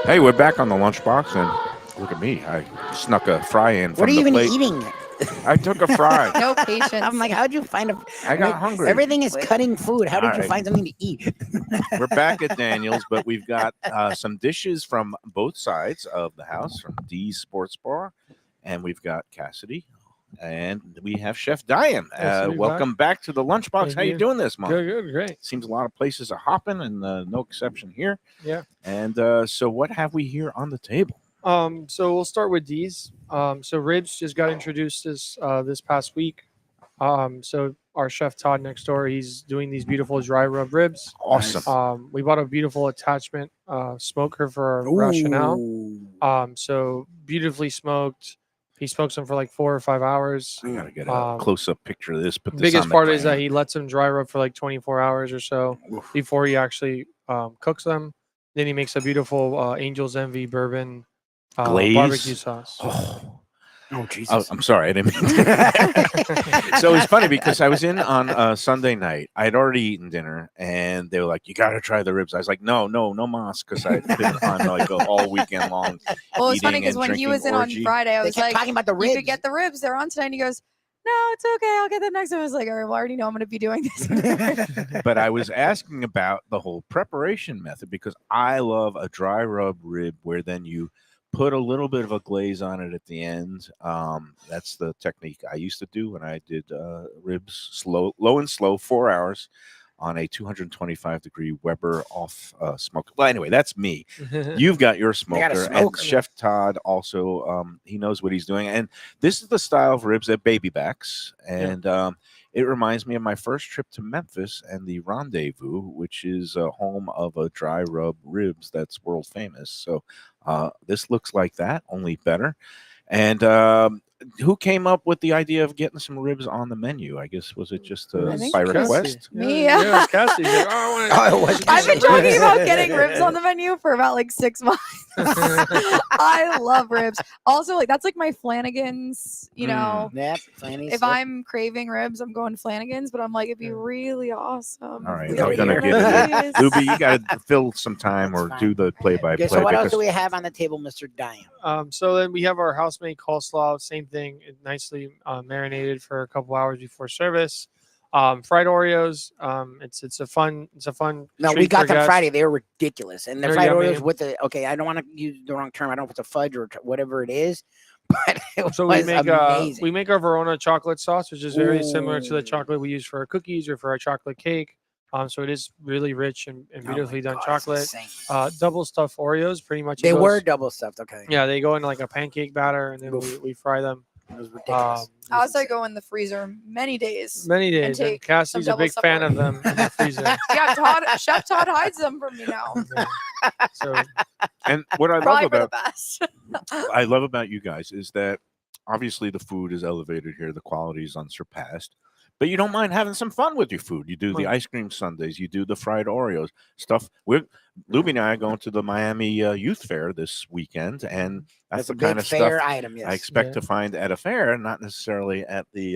Hey, we're back on the Lunchbox, and look at me. I snuck a fry in from What are you the even plate. eating? I took a fry. No patience. I'm like, how'd you find a? I got hungry. Everything is cutting food. How did All you right. find something to eat? We're back at Daniel's, but we've got some dishes from both sides of the house, from Dee's Sports Bar, and we've got Kassidy, and we have Chef Diane. Nice to be Welcome back to the Lunchbox. Thank How you you. doing this month? Good, great. Seems a lot of places are hopping, and no exception here. Yeah. And so what have we here on the table? So we'll start with D's. So ribs just got introduced this past week. So our chef Todd next door, he's doing these beautiful dry rub ribs. Awesome. We bought a beautiful attachment smoker for our rationale. Ooh. So beautifully smoked. He smokes them for like 4 or 5 hours. I gotta get a close-up picture of this. Put this Biggest on the part is gram. that he lets them dry rub for like 24 hours or so Oof. before he actually cooks them. Then he makes a beautiful Angel's Envy bourbon Glaze? barbecue sauce. Oh, Jesus. I'm sorry, I didn't mean to. So it's funny because I was in on Sunday night. I had already eaten dinner, and they were like, "You got to try the ribs." I was like, "No, mas," because I'd been on like all weekend long. Well, it's funny because eating and when he was in drinking on Friday, I They was kept like, talking about the "You ribs. could get the ribs. They're on tonight." And he goes, "No, it's okay. I'll get them next time." I was like, "All right, well, I already know I'm going to be doing this." But I was asking about the whole preparation method because I love a dry rub rib where then you put a little bit of a glaze on it at the end. That's the technique I used to do when I did ribs low and slow, 4 hours on a 225-degree Weber off smoker. Well, anyway, that's me. You've got your smoker, and smoker. Chef Todd also, he knows what he's doing. And this is the style of ribs that baby backs. And it reminds me of my first trip to Memphis and the Rendezvous, which is a home of a dry rub ribs that's world famous. So this looks like that, only better. And who came up with the idea of getting some ribs on the menu? I guess was it just I think by Cassie. request? Me, Yeah, it was Cassie. He's like, oh, I Oh, it was I've been Cassie. talking about getting ribs on the menu for about like 6 months. I love ribs. Also, like that's like my Flanagan's, you know. Yep, Flanny's If stuff. I'm craving ribs, I'm going Flanagan's, but I'm like, it'd be really awesome. All right, if I'm we gonna could get get Lubie, you got to fill some time That's or fine. do the play-by-play. Okay, so what else do because we have on the table, Mr. Diane? So then we have our house-made coleslaw. Same thing, nicely marinated for a couple hours before service. Fried Oreos. It's a fun. No, we treat got for them guests. Friday. They were ridiculous, and the They're fried yummy. Oreos with the I don't want to use the wrong term. I don't know if it's a fudge or whatever it is, but it So was we make amazing. we make our Verona chocolate sauce, which is very similar to the Ooh. chocolate we use for our cookies or for our chocolate cake. So it is really rich and Oh beautifully my done God, it's chocolate. insane. Double stuffed Oreos, pretty much. They goes- were double stuffed. Okay, Yeah, they go in like a pancake batter, and then Oof. we fry them. it was ridiculous. I also go in the freezer many days. Many days. And take Cassie's some a big double fan supper. of them in the freezer. Yeah, Chef Todd hides them from me now. Yeah. So and what I love Probably for the about best. I love about you guys is that obviously the food is elevated here, the quality is unsurpassed, but you don't mind having some fun with your food. You do the ice cream sundaes, you do the fried Oreos stuff. Lubie and I are going to the Miami Youth Fair this weekend, and that's It's a the kind big of fair stuff item. Yes. I expect Yeah. to find at a fair, not necessarily at the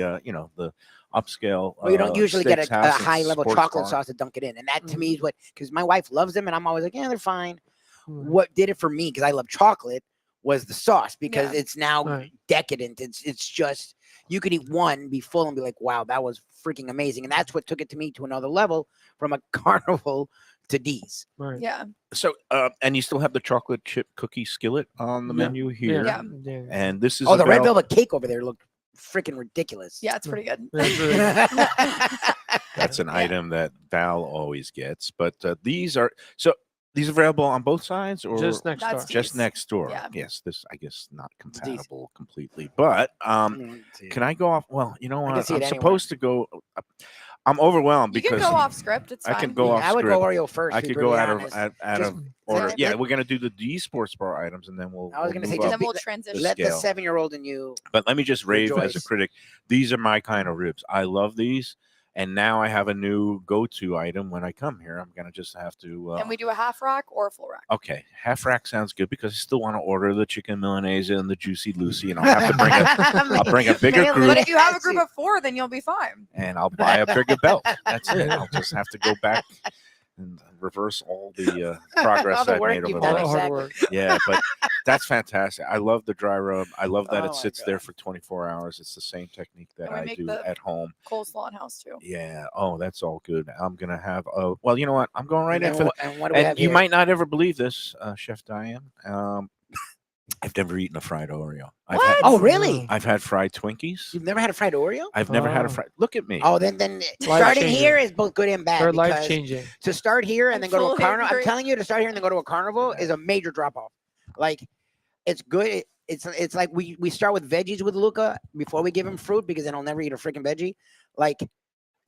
the upscale. Well, you don't usually get a steakhouse and high level sports chocolate bar. sauce to dunk it in, and that to me is what, because my wife loves them, and I'm always like, yeah, they're fine. Mm. What did it for me, because I love chocolate, was the sauce, because Yeah. it's now Right. decadent. It's just, you could eat one, be full, and be like, wow, that was freaking amazing, and that's what took it to me to another level, from a carnival to D's. right. Yeah. So, and you still have the chocolate chip cookie skillet on the Yeah. menu here. Yeah. Yeah. And this is Oh, the red avail- velvet cake over there looked freaking ridiculous. Yeah, it's pretty good. It's really good. That's an Yeah. item that Val always gets. But these are available on both sides or Just next That's door. just These. next door? Yeah. Yes, this I guess not These. compatible completely. But Mm, let's see. can I go off? Well, you know I can what? see it I'm anywhere. supposed to go. I'm overwhelmed You can because go off script. It's I fine. can go off I would script. go Oreo first. I to be could go brutally out honest. of Just- order. let- Yeah, let- we're gonna do the D sports bar items, and then we'll. I was gonna say move just up then we'll be- transition. let the scale. 7-year-old in you. But let me just rave as a Rejoice. critic. These are my kind of ribs. I love these, and now I have a new go-to item when I come here. I'm gonna just have to. And we do a half rack or a full rack. Okay, half rack sounds good because I still want to order the chicken milanese and the juicy Lucy, and I'll have to bring I'll bring a bigger Really? group, But if you have a group of 4, then you'll be fine. and I'll buy a bigger belt. That's it. I'll just have to go back and reverse all the progress All the I've work made over you've the All done, the last. hard exactly. work. Yeah, but that's fantastic. I love the dry rub. I love that Oh it my sits there God. for 24 hours. It's the same technique that And we I make do the- at home. Coleslaw in house too. Yeah. Oh, that's all good. I'm gonna have a. Well, you know what? I'm going right in And for. and what do we And have you here? might not ever believe this, Chef Diane. I've never eaten a fried Oreo. Oh, really? I've had fried Twinkies. You've never had a fried Oreo? I've never had a Oh. fried. Look at me. Oh, then starting changing. here is both good and bad. They're because life changing. To start here and I then go to a fully carnival, I'm agree. telling you, to start here and then go to a carnival is a major drop off. Like, it's good. It's like we start with veggies with Luca before we give him fruit because then he'll never eat a freaking veggie. Like,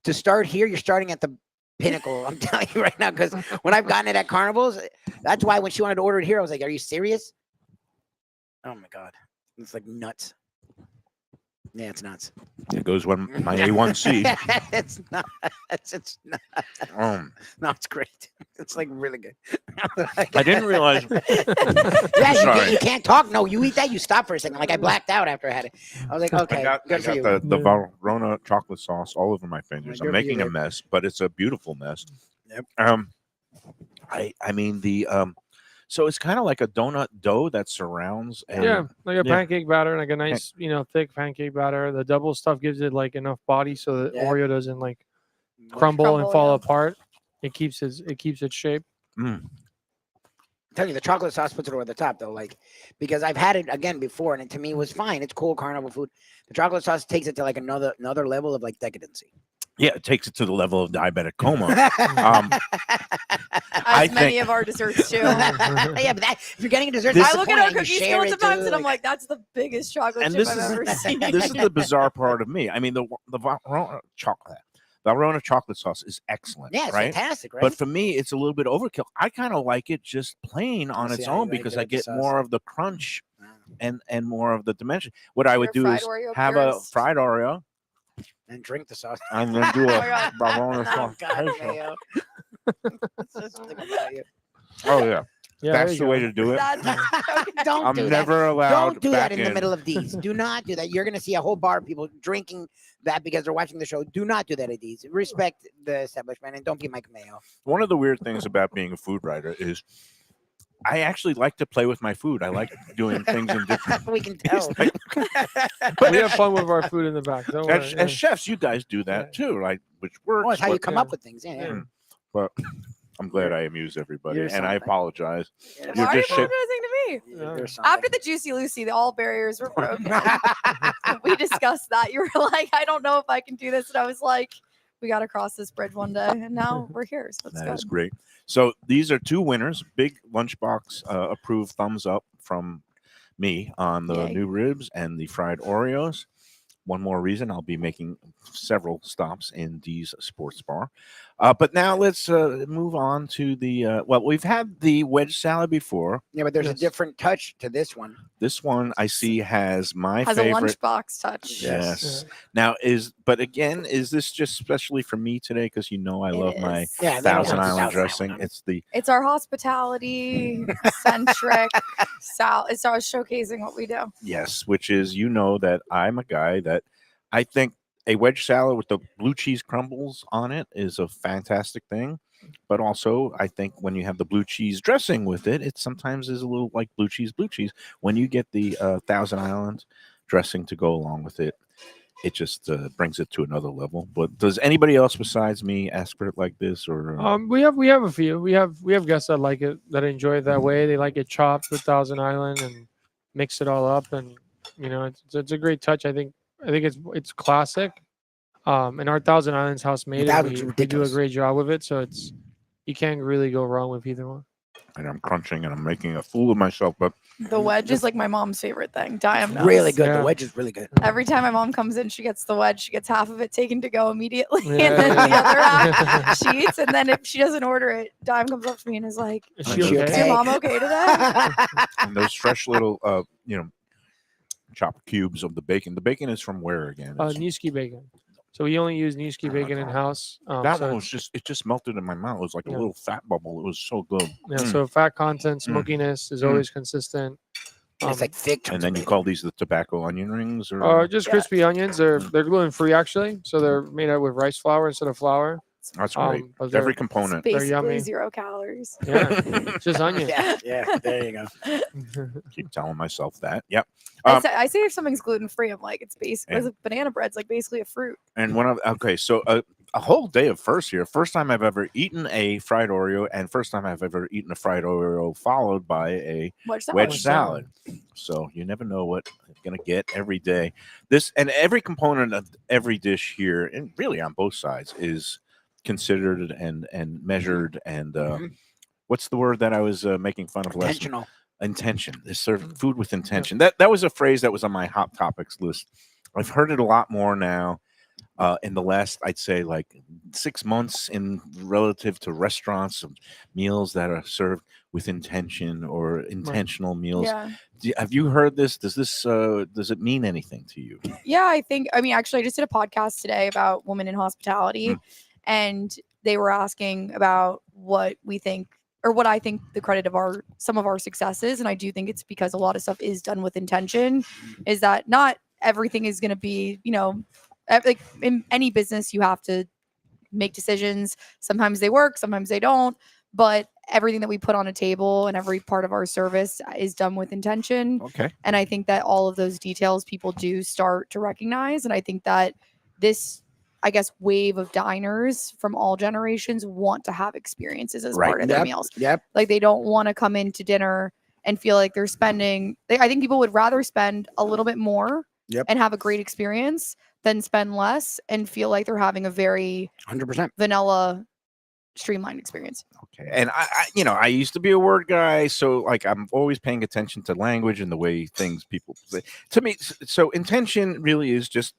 to start here, you're starting at the pinnacle. I'm telling you right now, because when I've gotten it at carnivals, that's why when she wanted to order it here, I was like, "Are you serious?" Oh my god, it's like nuts. Yeah, it's nuts. It goes when my A1C. it's not. It's not. No, it's great. It's like really good. I didn't realize. Yeah, Sorry. you can't talk. No, you eat that, you stop for a second. Like I blacked out after I had it. I was like, okay, I got good for you. the Verona chocolate sauce all over my fingers. Good I'm for you, making a babe. mess, but it's a beautiful mess. Yep. I mean the so it's kind of like a donut dough that surrounds. Yeah, like a yeah. pancake batter, like a nice, thick pancake batter. The double stuff gives it like enough body so that Yeah. Oreo doesn't like crumble and Crumble, fall yeah. apart. It keeps its shape. I'm telling you, the chocolate sauce puts it over the top though. Like, because I've had it again before, and it to me was fine. It's cool carnival food. The chocolate sauce takes it to like another level of like decadency. Yeah, it takes it to the level of diabetic coma. As I many think- of our desserts too. Yeah, but if you're getting a dessert, This- I look at our and you cookie share store it, sometimes too, and I'm like- like, that's the biggest chocolate And chip this I've is- ever seen. This is the bizarre part of me. I mean, the Verona chocolate sauce is excellent. yeah, it's right? fantastic, right? But for me, it's a little bit overkill. I kind of like it just plain on I its see how you own like because it I with the get sauce. more of the crunch and more of the dimension. What I would You're do a is fried Oreo have a purist. fried Oreo and drink the sauce. and then do Oh a my God. Verona Oh, sauce. God, Mayo. It's just something about you. Oh yeah, Yeah, that's there the you way go. to do it. That's okay. Don't I'm do never that. allowed. Don't do that back in the middle of these. Do not do that. You're going to see a whole bar of people drinking that because they're watching the show. Do not do that at these. Respect the establishment and don't be Mike Mayo. One of the weird things about being a food writer is I actually like to play with my food. I like doing things in different. We can tell. We have fun with our food in the back. Don't worry. As chefs, you guys do that too, right? Which works. Oh, it's how you but- come up with things. Yeah, yeah. Mm. But I'm glad I amuse everybody, You're and I something. apologize. You're You're Why are you just shit- apologizing to me? Yeah. You're something. After the Juicy Lucy, all barriers were broken. We discussed that. You were like, I don't know if I can do this. And I was like, we got to cross this bridge one day. And now we're here. So it's That good. is great. So these are two winners. Big Lunchbox approved thumbs up from me on the Yay. new ribs and the fried Oreos. One more reason I'll be making several stops in Dee's Sports Bar. But now let's move on to the well, we've had the wedge salad before. Yeah, but there's a Yes. different touch to this one. This one I see has my Has favorite. a lunchbox touch. Yes. Now but again, is this just specially for me today? Because I It love my is. Yeah, they don't Thousand want Island Thousand dressing. Island. It's the It's our hospitality centric salad. It's us showcasing what we do. yes, which is that I'm a guy that I think a wedge salad with the blue cheese crumbles on it is a fantastic thing. But also, I think when you have the blue cheese dressing with it, it sometimes is a little like blue cheese. When you get the Thousand Island dressing to go along with it, it just brings it to another level. But does anybody else besides me ask for it like this? Or We have a few. We have guests that like it, that enjoy it that way. They like it chopped with Thousand Island and mix it all up, and it's a great touch. I think it's classic. And our Thousand Islands house made That it. was We do a ridiculous. great job with it, so you can't really go wrong with either one. and I'm crunching and I'm making a fool of myself. But The wedge is like my mom's favorite thing. Diam knows. Really good. Yeah. The wedge is really good. Every time my mom comes in, she gets the wedge. She gets half of it taken to go immediately, Yeah, and then yeah. the other half she eats. And then if she doesn't order it, Dime comes up to me and is like, Is Is she she "Is okay? your mom okay today?" and those fresh little, chopped cubes of the bacon. The bacon is from where again? It's- Newski bacon. So we only use Newski bacon in house. that So one was it's- just melted in my mouth. It was like a Yeah. little fat bubble. It was so good. yeah. So fat content, Mm. smokiness is Mm. always consistent. It's like thick. And chunks then of you bacon. call these the tobacco onion rings, or Just Yeah. crispy onions. They're Mm. gluten free actually, so they're made out with rice flour instead of flour. that's great. But they're, Every It's component. They're basically yummy. 0 calories. yeah, it's just onion. Yeah. There you go. Keep telling myself that. Yep. I say if something's gluten free, I'm like, it's basically Yeah. banana bread's like basically a fruit. And so a whole day of first here. First time I've ever eaten a fried Oreo, and first time I've ever eaten a fried Oreo followed by a Wedge salad. wedge salad. So you never know what you're gonna get every day. This and every component of every dish here, and really on both sides, is considered and measured and what's the word that I was making fun of last? Intentional. Intention. They serve food with intention. That was a phrase that was on my hot topics list. I've heard it a lot more now. In the last, I'd say, like 6 months, in relative to restaurants and meals that are served with intention or intentional meals. Yeah. Have you heard this? Does it mean anything to you? Yeah, I mean, actually, I just did a podcast today about women in hospitality, and they were asking about what we think or what I think the credit of some of our successes, and I do think it's because a lot of stuff is done with intention. Is that not everything is going to be, like in any business, you have to make decisions. Sometimes they work, sometimes they don't. But everything that we put on a table and every part of our service is done with intention. Okay. And I think that all of those details people do start to recognize. And I think that this, I guess, wave of diners from all generations want to have experiences as part of their meals. Yep. Like they don't want to come into dinner and feel like they're spending. I think people would rather spend a little bit more and have a great experience than spend less and feel like they're having a very 100%. vanilla streamlined experience. Okay. And I used to be a word guy, so like I'm always paying attention to language and the way people say. To me, so intention really is just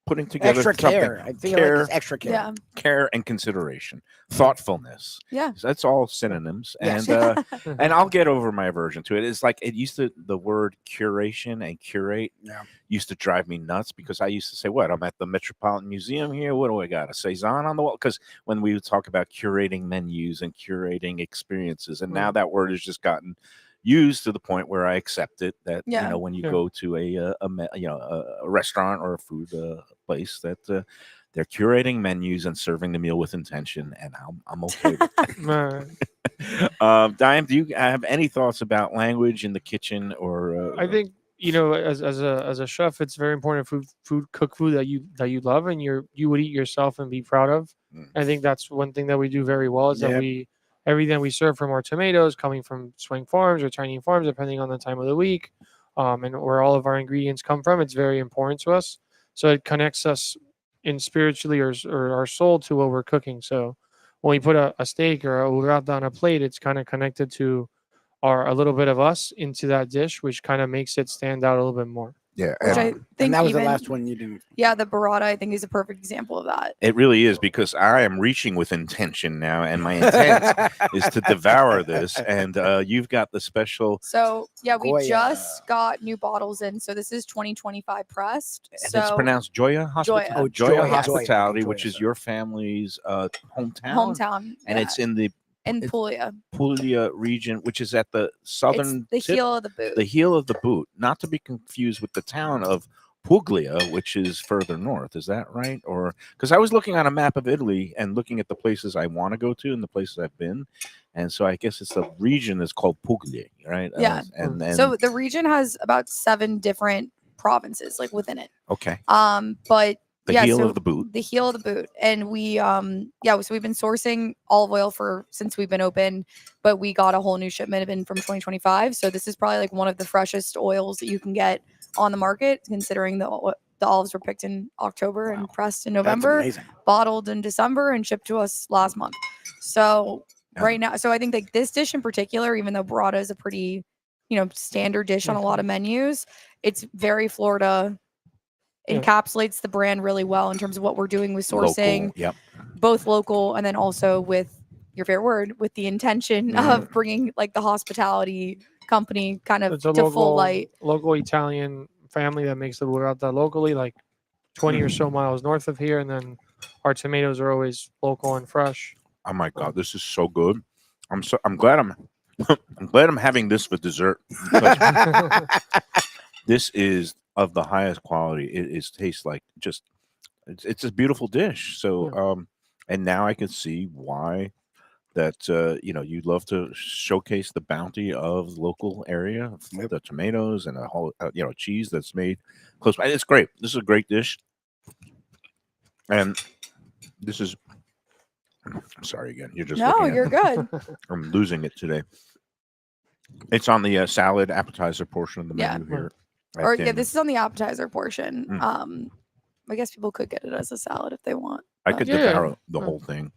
putting together Extra something. care. I feel like it's extra care. Yeah. Care and consideration, thoughtfulness. Yeah. So that's all synonyms. Yes. And and I'll get over my aversion to it. It's like the word curation and curate used to drive me nuts because I used to say, what, I'm at the Metropolitan Museum here. What do I got? A Cezanne on the wall? Because when we would talk about curating menus and curating experiences, and now that word has just gotten used to the point where I accept it that when you go to a restaurant or a food place that they're curating menus and serving the meal with intention, and I'm okay with that. Diane, do you have any thoughts about language in the kitchen or? I think as a chef, it's very important cook food that you love and you would eat yourself and be proud of. I think that's one thing that we do very well is that everything we serve from our tomatoes coming from Swing Farms or Tiny Farms, depending on the time of the week, and where all of our ingredients come from. It's very important to us. So it connects us in spiritually or our soul to what we're cooking. So when we put a steak or a burrata on a plate, it's kind of connected to a little bit of us into that dish, which kind of makes it stand out a little bit more. Yeah, Which I think and that was even, the last one you didn't. Yeah, the burrata I think is a perfect example of that. It really is, because I am reaching with intention now, and my intent is to devour this. And you've got the special. So yeah, we Gioia. just got new bottles in. So this is 2025 pressed. And So it's pronounced Gioia Hospitality. Gioia. Gioia Gioia. Hospitality, Gioia. which is your family's hometown. hometown, And it's in the Puglia. Puglia region, which is at the southern It's the tip, heel of the boot. the heel of the boot, not to be confused with the town of Puglia, which is further north. Is that right? Or because I was looking on a map of Italy and looking at the places I want to go to and the places I've been, and so I guess it's the region that's called Puglia, right? Yeah. And So the region has about 7 different provinces like within it. okay, But the heel of the boot. The heel of the boot. And we so we've been sourcing olive oil since we've been open, but we got a whole new shipment in from 2025. So this is probably like one of the freshest oils that you can get on the market, considering the olives were picked in October and pressed in November, That's amazing. bottled in December, and shipped to us last month. So right now. So I think like this dish in particular, even though burrata is a pretty, standard dish on a lot of menus, it's very Florida. Yeah. Encapsulates the brand really well in terms of what we're doing with sourcing, Local, yep. both local and then also with your favorite word, with the intention of bringing like the hospitality company kind of It's a to full light. local Italian family that makes the burrata locally, like 20 or so miles north of here, and then our tomatoes are always local and fresh. Oh my God, this is so good. I'm glad I'm glad I'm having this for dessert. because this is of the highest quality. It tastes like just it's a beautiful dish. So and now I can see why that you'd love to showcase the bounty of the local area, the tomatoes and a whole cheese that's made close by. It's great. This is a great dish, and this is. I'm sorry again. You're just No, looking at you're good. I'm losing it today. It's on the salad appetizer portion of the menu here. Or this is on the appetizer portion. I guess people could get it as a salad if they want. I but- could devour the whole thing.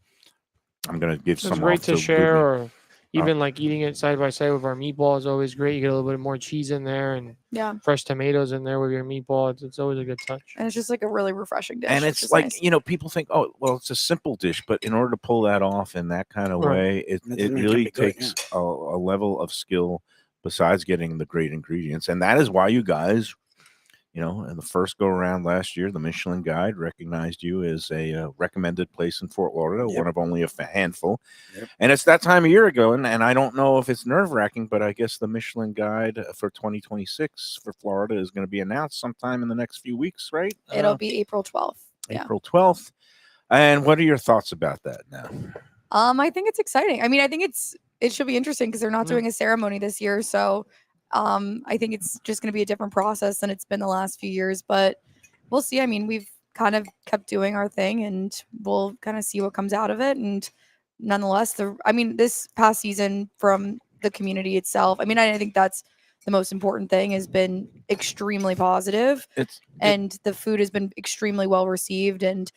I'm gonna give It's some great off to share, Lubie. or even like eating it side by side with our meatball is always great. You get a little bit more cheese in there and Yeah. fresh tomatoes in there with your meatball. It's always a good touch. And it's just like a really refreshing dish. And which it's is like nice. people think, oh, well, it's a simple dish, but in order to pull that off in that kind of Right. way, it It really can be good, takes a level of skill besides getting the great ingredients, and that is why you guys. In the first go around last year, the Michelin Guide recognized you as a recommended place in Fort Lauderdale, one of only a handful. Yep. And it's that time of year ago, and I don't know if it's nerve wracking, but I guess the Michelin Guide for 2026 for Florida is going to be announced sometime in the next few weeks, right? It'll be April 12th. Yeah. April 12th. And what are your thoughts about that now? I think it's exciting. I mean, I think it should be interesting because they're not doing a ceremony this year. So I think it's just going to be a different process than it's been the last few years, but we'll see. I mean, we've kind of kept doing our thing and we'll kind of see what comes out of it. And nonetheless, this past season from the community itself, I think that's the most important thing, has been extremely positive. And the food has been extremely well received. And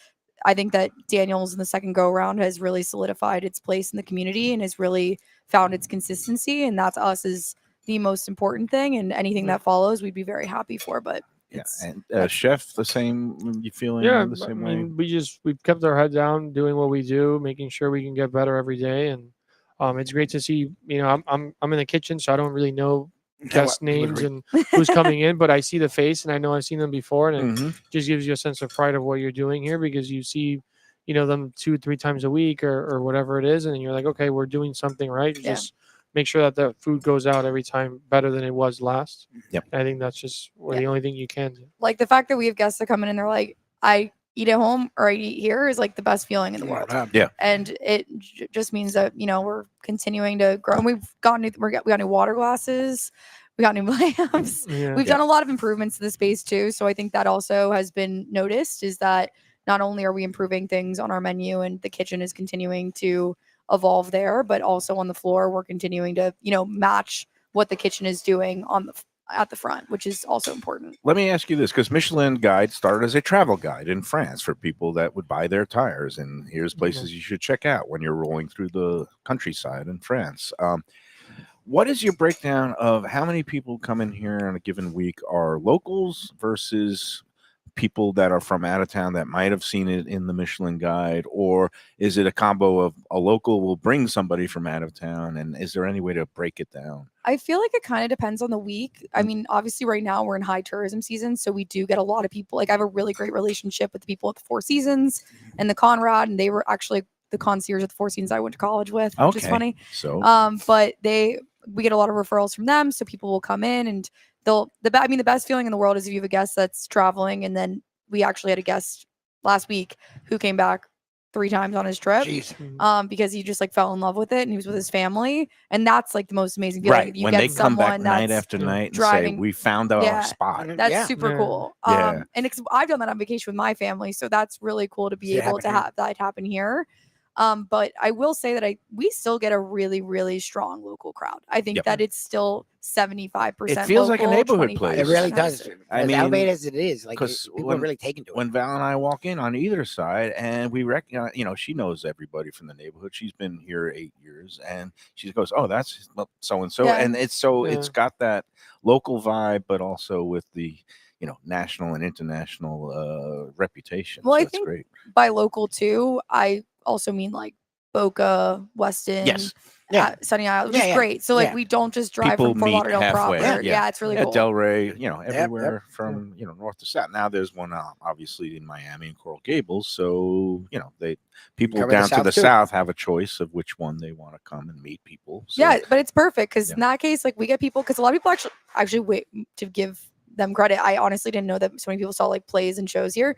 I think that Daniel's in the second go around has really solidified its place in the community and has really found its consistency. And that's us is the most important thing, and anything that follows we'd be very happy for. But and chef, the same, you feeling the same way? We've kept our head down doing what we do, making sure we can get better every day. And it's great to see, I'm in the kitchen, so I don't really know guest names and who's coming in, but I see the face and I know I've seen them before, and it just gives you a sense of pride of what you're doing here, because you see them 2-3 times a week or whatever it is, and you're like, okay, we're doing something right. Just make sure that the food goes out every time better than it was last. Yep. And I think that's just the only thing you can do. Like the fact that we have guests that come in and they're like, I eat at home or I eat here is like the best feeling in the world. Yeah. And it just means that, we're continuing to grow. And we got new water glasses. We got new lamps. We've done a lot of improvements to the space too. So I think that also has been noticed, is that not only are we improving things on our menu and the kitchen is continuing to evolve there, but also on the floor we're continuing to match what the kitchen is doing at the front, which is also important. Let me ask you this, because Michelin Guide started as a travel guide in France for people that would buy their tires, and here's places you should check out when you're rolling through the countryside in France. What is your breakdown of how many people come in here on a given week are locals versus people that are from out of town that might have seen it in the Michelin Guide, or is it a combo of a local will bring somebody from out of town? And is there any way to break it down? I feel like it kind of depends on the week. I mean, obviously right now we're in high tourism season, so we do get a lot of people. Like I have a really great relationship with the people at the Four Seasons and the Conrad, and they were actually the concierge at the Four Seasons I went to college with, which is funny. So but we get a lot of referrals from them, so people will come in and the best feeling in the world is if you have a guest that's traveling, and then we actually had a guest last week who came back 3 times on his trip, because he just like fell in love with it and he was with his family, and that's like the most amazing feeling. Right, when they come back night after night and driving, say, we found our spot. That's super cool. And I've done that on vacation with my family, so that's really cool to be able to have that happen here. But I will say that we still get a really, really strong local crowd. I think Yep. that it's still 75%. It feels like a local, neighborhood 25% place. It really does. domestic. I As mean, elevated as it is, like 'cause people when- are really taken to it. When Val and I walk in on either side, and we recognize, she knows everybody from the neighborhood. She's been here 8 years, and she goes, "Oh, that's so and so," Yeah. and it's Yeah. got that local vibe, but also with the national and international reputation. Well, so I it's think great. by local too, I also mean like Boca, Weston, Yes. Yeah. Sunny Isle, which Yeah, is yeah. great. So like Yeah. we don't just drive People from Fort meet Lauderdale halfway. proper. Yeah. Yeah, it's really At cool. Delray, yep. everywhere from north to south. Now there's one obviously in Miami and Coral Gables, so people Cover the down to South, the too. south have a choice of which one they want to come and meet people. So, Yeah, but it's perfect because Yeah. in that case, like we get people because a lot of people actually wait to give them credit. I honestly didn't know that so many people saw like plays and shows here.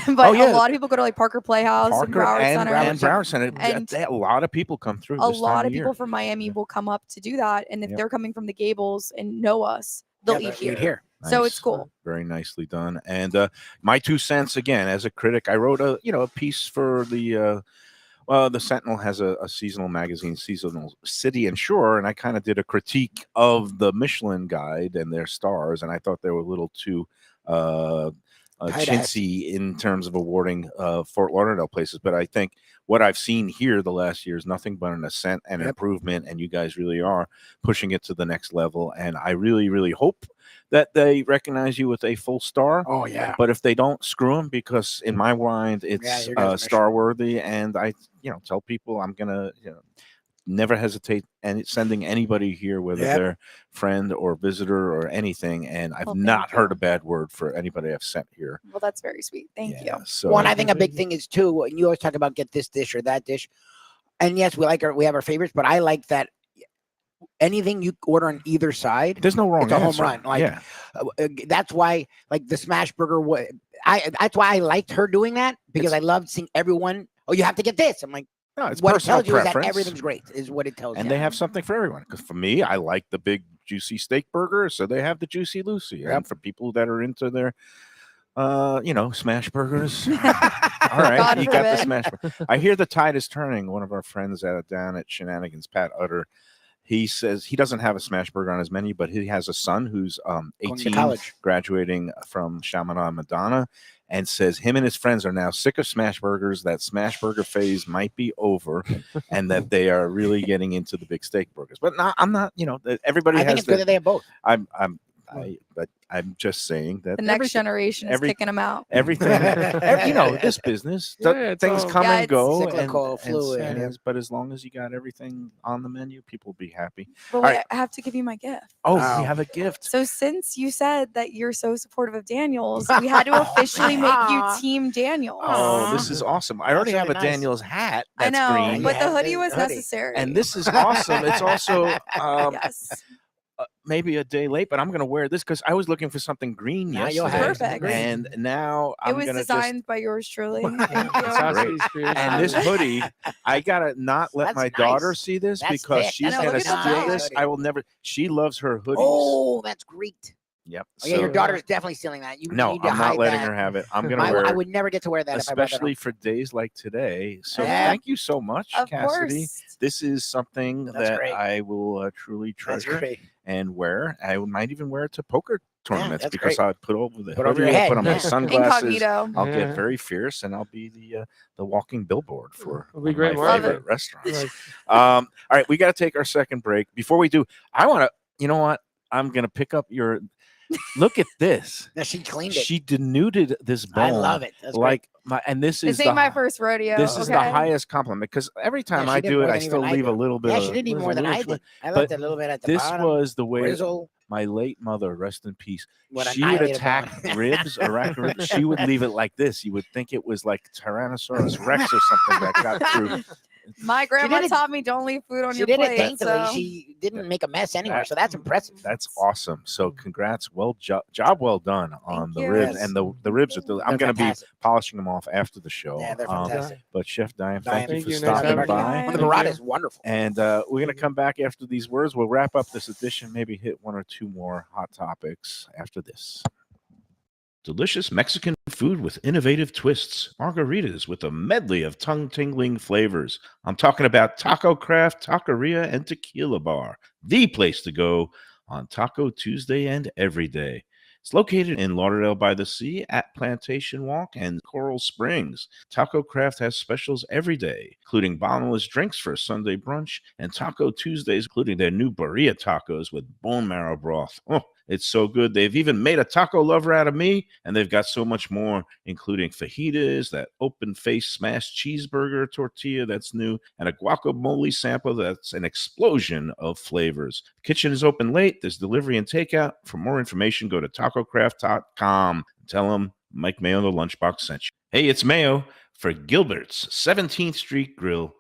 But Oh, yeah. a lot of people go to like Parker Playhouse and Parker Broward and Center. Broward Center. And A lot of people come through. A this time lot of year. people from Miami will come up to do that. And if Yep. they're coming from the Gables and know us, they'll Yeah, eat they'll here. So it's Nice. cool. Very nicely done. And my 2 cents again as a critic, I wrote a piece for the Sentinel has a seasonal magazine, Seasonal City and Shore, and I kind of did a critique of the Michelin Guide and their stars, and I thought they were a little too chintzy in terms of awarding Fort Lauderdale places. But I think what I've seen here the last year is nothing but an ascent and improvement, and you guys really are pushing it to the next level. And I really, really hope that they recognize you with a full star. Oh yeah. But if they don't, screw them, because in my mind it's your guys' mission. star worthy. And I tell people I'm gonna never hesitate and sending anybody here, whether Yep. they're friend or visitor or anything. And I've Well, thank not heard you. a bad word for anybody I've sent here. Well, that's very sweet. Thank you. So Well, and I think a big thing is too. You always talk about get this dish or that dish, and yes, we have our favorites, but I like that anything you order on either side, there's no wrong it's a home answer. run. Like yeah, that's why, like the smash burger. That's why I liked her doing that because I loved seeing everyone. Oh, you have to get this. I'm like, no, it's what it personal tells you is that preference. everything's great. Is what it tells And you. they have something for everyone. Because for me, I like the big juicy steak burger, so they have the Juicy Lucy. Yep. And for people that are into their, smash burgers, all right, God you got the forbid. smash. I hear the tide is turning. One of our friends down at Shenanigans, Pat Utter, he says he doesn't have a smash burger on his menu, but he has a son who's Going to 18, college. graduating from Chaminade Madonna, and says him and his friends are now sick of smash burgers, that smash burger phase might be over, and that they are really getting into the big steak burgers. But I'm not, everybody I has think it's good that they have both. but I'm just saying that The next generation is kicking them out. everything, this business, Yeah, it's things all- come Yeah, and go, cyclical, fluid, yeah. but as long as you got everything on the menu, people will be happy. But All wait, right. I have to give you my gift. Oh, Wow. we have a gift. So since you said that you're so supportive of Daniels, we had to officially make you Team Daniels. Oh, Aw. this is awesome. I already That's have a really nice. Daniels hat I that's know, green. but the Yeah, hoodie the was hoodie. necessary. And this is awesome. It's also yes, maybe a day late, but I'm going to wear this because I was looking for something green Now you'll yesterday. have Perfect. And now it I'm was going to designed by yours truly. Thank you. That's great. Sassy's Creations. and this hoodie, I got to not let That's my daughter nice. see this That's because thick. she's That's going to look at steal that. this. I will never. She loves her hoodies. Oh, that's great. Yep. Oh, yeah, your So- daughter's definitely stealing that. You No, need to I'm hide not letting that. her have it. I'm going to wear I it, would never get to wear that if I brought that especially home. for days like today. So Yeah. thank you so much, Of Cassidy. course. This is something That's that great. I will truly That's treasure great. and wear. I might even wear it to poker tournaments that's because great. I'll put over the Put over hoodie, your I'll put head. on my Yeah. sunglasses. Incognito. I'll Yeah. get very fierce, and I'll be the walking billboard for It'll be one great of my marketing. favorite restaurants. Like, All right, we got to take our second break. Before we do, I want to. You know what? I'm gonna pick up your. Look at this. No, she cleaned it. She denuded this bone. I love it. That's Like my, and this is This ain't the my first rodeo. this is the okay? highest compliment because every time she I did do more it, I than still even I leave a did. little bit. Yeah, of, she did even there's more a than little I bit. did. I But left a little bit at the This bottom. was the way Grizzle. my late mother, rest in peace. Would She would annihilate a attack bone. ribs, a rack of ribs. She would leave it like this. You would think it was like Tyrannosaurus Rex or something that got through. My grandma did it- taught me don't leave food on She your did plate. it daintily. so- She didn't make a mess anywhere, so that's impressive. That's awesome. So congrats, job well done on Thank the you. ribs, Yes. and the ribs are. I'm They're going to be fantastic. polishing them off after the show. Yeah, they're Um, fantastic. but Chef Diane, thank you Diane, for thank you. Nice stopping having you. by. Well, the Thank burrata you. is wonderful. And we're going to come back after these words. We'll wrap up this edition, maybe hit one or two more hot topics after this. Delicious Mexican food with innovative twists. Margaritas with a medley of tongue-tingling flavors. I'm talking about Taco Craft, Taqueria, and Tequila Bar. The place to go on Taco Tuesday and every day. It's located in Lauderdale by the Sea at Plantation Walk and Coral Springs. Taco Craft has specials every day, including bottomless drinks for Sunday brunch and Taco Tuesdays, including their new birria tacos with bone marrow broth. Oh, it's so good. They've even made a taco lover out of me, and they've got so much more, including fajitas, that open-faced smashed cheeseburger tortilla that's new, and a guacamole sample that's an explosion of flavors. The kitchen is open late. There's delivery and takeout. For more information, go to tacocraft.com. Tell them Mike Mayo, the Lunchbox, sent you. Hey, it's Mayo for Gilbert's 17th Street Grill.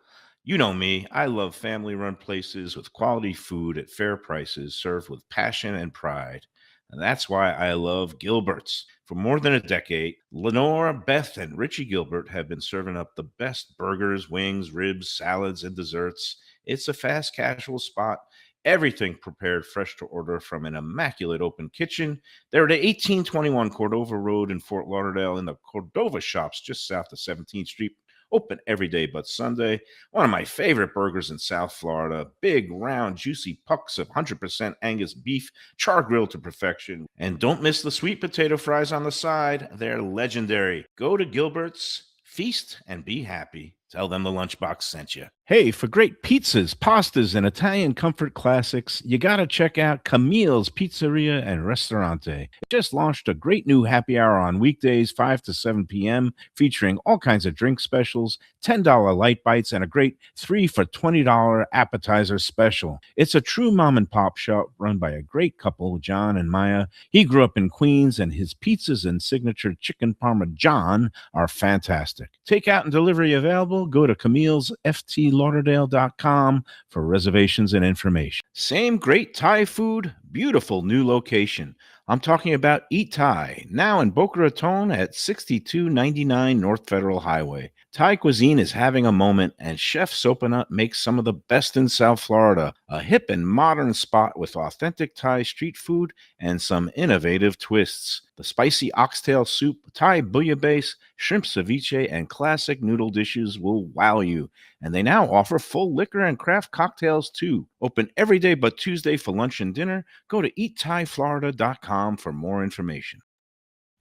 You know me, I love family-run places with quality food at fair prices served with passion and pride. And that's why I love Gilbert's. For more than a decade, Lenore, Beth, and Richie Gilbert have been serving up the best burgers, wings, ribs, salads, and desserts. It's a fast casual spot. Everything prepared fresh to order from an immaculate open kitchen. They're at 1821 Cordova Road in Fort Lauderdale in the Cordova Shops just south of 17th Street. Open every day but Sunday. One of my favorite burgers in South Florida. Big, round, juicy pucks of 100% Angus beef, char grilled to perfection. And don't miss the sweet potato fries on the side. They're legendary. Go to Gilbert's, feast, and be happy. Tell them the Lunchbox sent you. Hey, for great pizzas, pastas, and Italian comfort classics, you gotta check out Camille's Pizzeria and Restaurante. It just launched a great new happy hour on weekdays, 5 to 7 p.m., featuring all kinds of drink specials, $10 light bites, and a great 3 for $20 appetizer special. It's a true mom and pop shop run by a great couple, John and Maya. He grew up in Queens, and his pizzas and signature chicken parmesan are fantastic. Takeout and delivery available. Go to Camille's ftlauderdale.com for reservations and information. Same great Thai food, beautiful new location. I'm talking about Eat Thai, now in Boca Raton at 6299 North Federal Highway. Thai cuisine is having a moment, and Chef Sopanut makes some of the best in South Florida. A hip and modern spot with authentic Thai street food and some innovative twists. The spicy oxtail soup, Thai bouillabaisse, shrimp ceviche, and classic noodle dishes will wow you. And they now offer full liquor and craft cocktails too. Open every day but Tuesday for lunch and dinner. Go to eatthaiflorida.com for more information.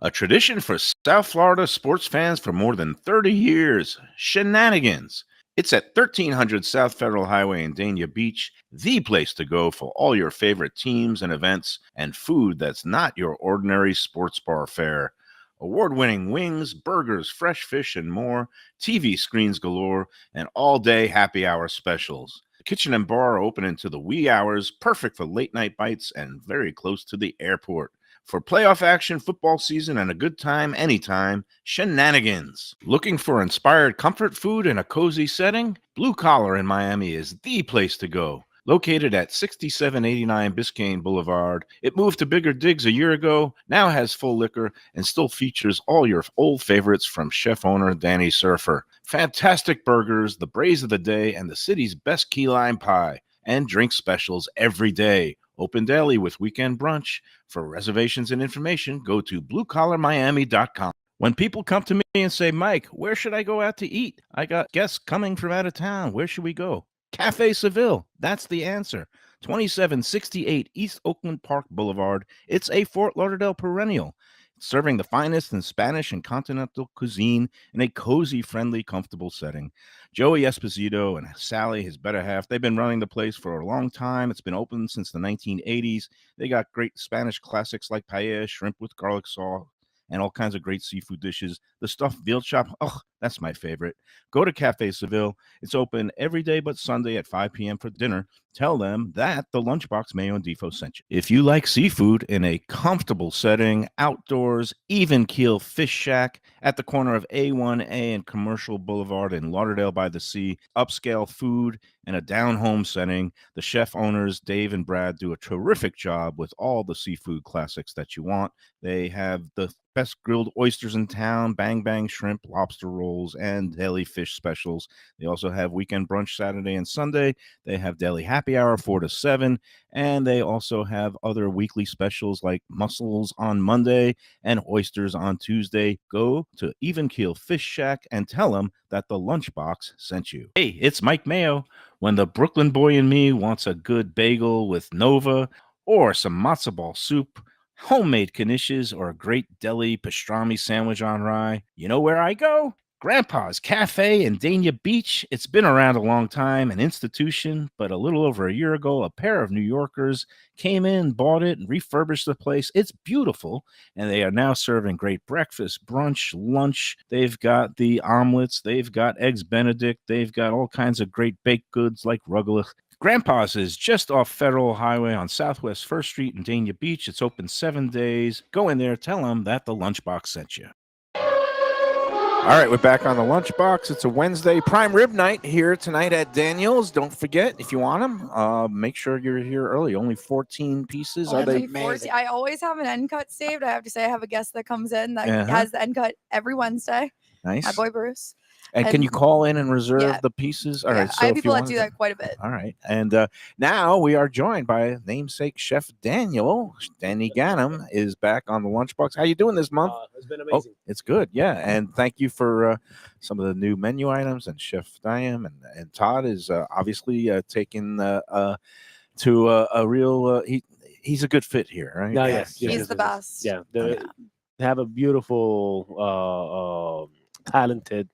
A tradition for South Florida sports fans for more than 30 years, Shenanigans. It's at 1300 South Federal Highway in Dania Beach, the place to go for all your favorite teams and events and food that's not your ordinary sports bar fare. Award-winning wings, burgers, fresh fish, and more, TV screens galore, and all-day happy hour specials. The kitchen and bar are open into the wee hours, perfect for late-night bites and very close to the airport. For playoff action, football season, and a good time anytime, Shenanigans. Looking for inspired comfort food in a cozy setting? Blue Collar in Miami is the place to go. Located at 6789 Biscayne Boulevard, it moved to Bigger Digs a year ago, now has full liquor, and still features all your old favorites from chef owner Danny Surfer. Fantastic burgers, the braise of the day, and the city's best key lime pie. And drink specials every day. Open daily with weekend brunch. For reservations and information, go to bluecollarmiami.com. When people come to me and say, Mike, where should I go out to eat? I got guests coming from out of town. Where should we go? Cafe Seville. That's the answer. 2768 East Oakland Park Boulevard. It's a Fort Lauderdale perennial, serving the finest in Spanish and continental cuisine in a cozy, friendly, comfortable setting. Joey Esposito and Sally, his better half, they've been running the place for a long time. It's been open since the 1980s. They got great Spanish classics like paella, shrimp with garlic sauce, and all kinds of great seafood dishes. The stuffed veal chop, oh, that's my favorite. Go to Cafe Seville. It's open every day but Sunday at 5 p.m. for dinner. Tell them that the Lunchbox Mayo and Defo sent you. If you like seafood in a comfortable setting, outdoors, even keel fish shack at the corner of A1A and Commercial Boulevard in Lauderdale by the Sea, upscale food in a down-home setting. The chef owners, Dave and Brad, do a terrific job with all the seafood classics that you want. They have the best grilled oysters in town, bang bang shrimp, lobster rolls, and deli fish specials. They also have weekend brunch Saturday and Sunday. They have deli happy hour 4 to 7, and they also have other weekly specials like mussels on Monday and oysters on Tuesday. Go to Even Keel Fish Shack and tell them that the Lunchbox sent you. Hey, it's Mike Mayo. When the Brooklyn boy in me wants a good bagel with Nova or some matzo ball soup, homemade knishes, or a great deli pastrami sandwich on rye, you know where I go? Grandpa's Cafe in Dania Beach. It's been around a long time, an institution, but a little over a year ago, a pair of New Yorkers came in, bought it, and refurbished the place. It's beautiful, and they are now serving great breakfast, brunch, lunch. They've got the omelets. They've got eggs Benedict. They've got all kinds of great baked goods like rugelach. Grandpa's is just off Federal Highway on Southwest 1st Street in Dania Beach. It's open 7 days. Go in there, tell them that the Lunchbox sent you. All right, we're back on the Lunchbox. It's a Wednesday prime rib night here tonight at Daniel's. Don't forget, if you want them, make sure you're here early. Only 14 pieces. Are they? Only 14. I always have an end cut saved. I have to say, I have a guest that comes in that Uh-huh. has the end cut every Wednesday. Nice. My boy Bruce. And can you call in and reserve Yeah. the pieces? All Yeah, right. So I have if you people that want do that quite a bit. All right. And now we are joined by namesake Chef Daniel. Danny Gannam is back on the Lunchbox. How you doing this month? It's been amazing. It's good. Yeah. And thank you for some of the new menu items. And Chef Diane and Todd is obviously taking to a real he's a good fit here, right? No, yes, yes, He's yes, the yes, best. yes. Yeah, they have a beautiful, talented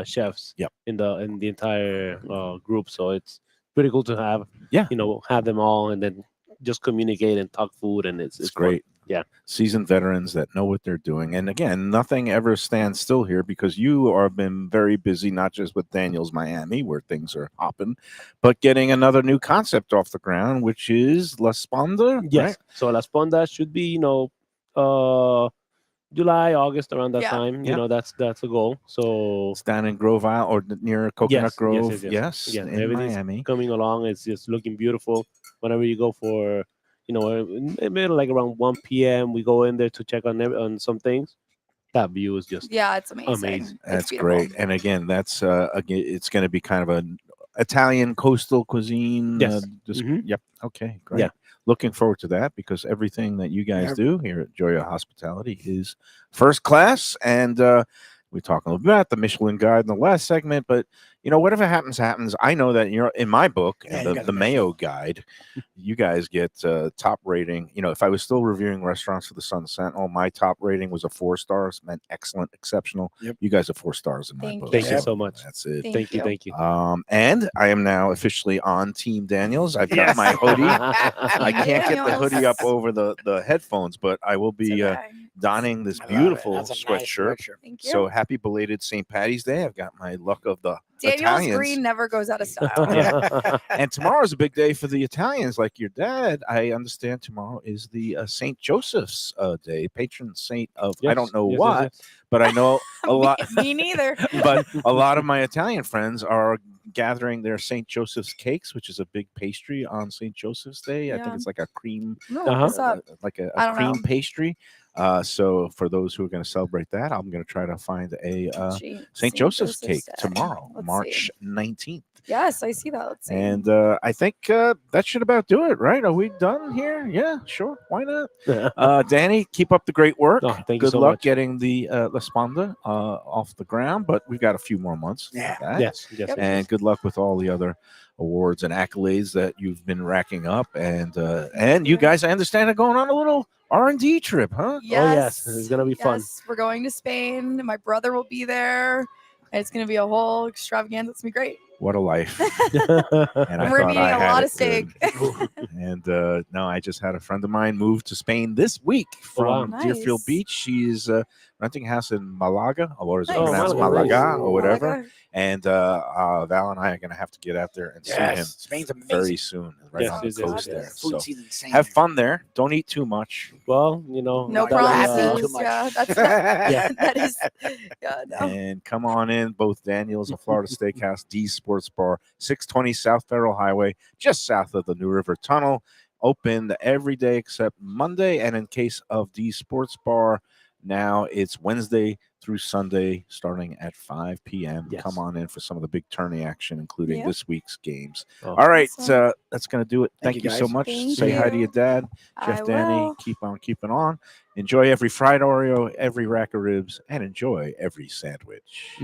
chefs. Yep. In the entire group, so it's pretty cool to have. Yeah. Have them all and then just communicate and talk food, and it's fun. great. Yeah. Seasoned veterans that know what they're doing. And again, nothing ever stands still here because you have been very busy, not just with Daniel's Miami, where things are hopping, but getting another new concept off the ground, which is La Sponda. Yes. Right? So La Sponda should be, July, August, around that Yeah. time. Yeah. That's a goal. So It's down in Grove Isle or near Coconut Grove. Yes. in Everything's Miami. coming along. It's just looking beautiful. Whenever you go for, maybe like around 1 p.m., we go in there to check on some things. That view is just Yeah, it's amazing. Amazing. It's That's beautiful. great. And again, that's again, it's going to be kind of an Italian coastal cuisine. Yes. Yep. Okay. Great. Yeah. Looking forward to that because everything that you guys do here at Gioia Hospitality is first class. And we talked a little bit about the Michelin Guide in the last segment, but whatever happens, happens. I know that in my book, Yeah, you got the the Mayo Guide, you guys get top rating. If I was still reviewing restaurants for the Sun Sentinel, my top rating was a 4 stars, meant excellent, exceptional. Yep. You guys are 4 stars in my Thank book. Thank you so much. That's it. Thank you. Thank you. And I am now officially on Team Daniels. I've got my hoodie. I can't get the hoodie up over the headphones, but I will It's be okay. donning this I love it. beautiful That's a nice sweatshirt. Thank you. So happy belated St. Patty's Day. I've got my luck of the Daniel's Italians. green never goes out of style. And tomorrow's a big day for the Italians, like your dad. I understand tomorrow is the St. Joseph's Day, patron saint of, I don't know why, but I know a lot. Me neither. But a lot of my Italian friends are gathering their St. Joseph's cakes, which is a big pastry on St. Joseph's Day. I think Yeah. it's like a cream, No, Uh-huh. what's up? like a I don't cream know. pastry. So for those who are going to celebrate that, I'm going to try to find a Gee, St. Joseph's cake Day. tomorrow, Let's March see. 19th. Yes, I see that. Let's see. And I think that should about do it, right? Are we done here? Yeah, sure. Why not? Danny, keep up the great work. Oh, thank you Good so luck much. getting the La Sponda off the ground, but we've got a few more months. for Yeah. that. Yes. Yep. And good luck with all the other awards and accolades that you've been racking up. And you guys, I understand, are going on a little R&D trip, huh? Yes. It's gonna be fun. Yes, we're going to Spain. My brother will be there. It's going to be a whole extravaganza. It's going to be great. What a life. And I We're thought eating I a had lot it of steak. good. And no, I just had a friend of mine move to Spain this week from wow. Deerfield Nice. Beach. She's renting a house in Malaga, or is it Nice. pronounced Malaga, nice. Malaga or whatever. Malaga. And Val and I are going to have to get out there and see him Yes, Spain's amazing. very soon, right Yes, on the yes, yes, coast yes. there. Food So season's insane. have fun there. Don't eat too much. Well, No Not promises. too much. Yeah, that's Yeah. that is. Yeah, no. And come on in, both Daniels and Florida Steakhouse, D Sports Bar, 620 South Federal Highway, just south of the New River Tunnel. Open every day except Monday. And in case of D Sports Bar, now it's Wednesday through Sunday, starting at 5 p.m. Yes. Come on in for some of the big tourney action, including Yeah. this week's games. Oh. All right, Awesome. that's going to do it. Thank Thank you, you so guys. much. Thank Say hi to you. your dad, I Jeff Danny. will. Keep on keeping on. Enjoy every fried Oreo, every rack of ribs, and enjoy every sandwich.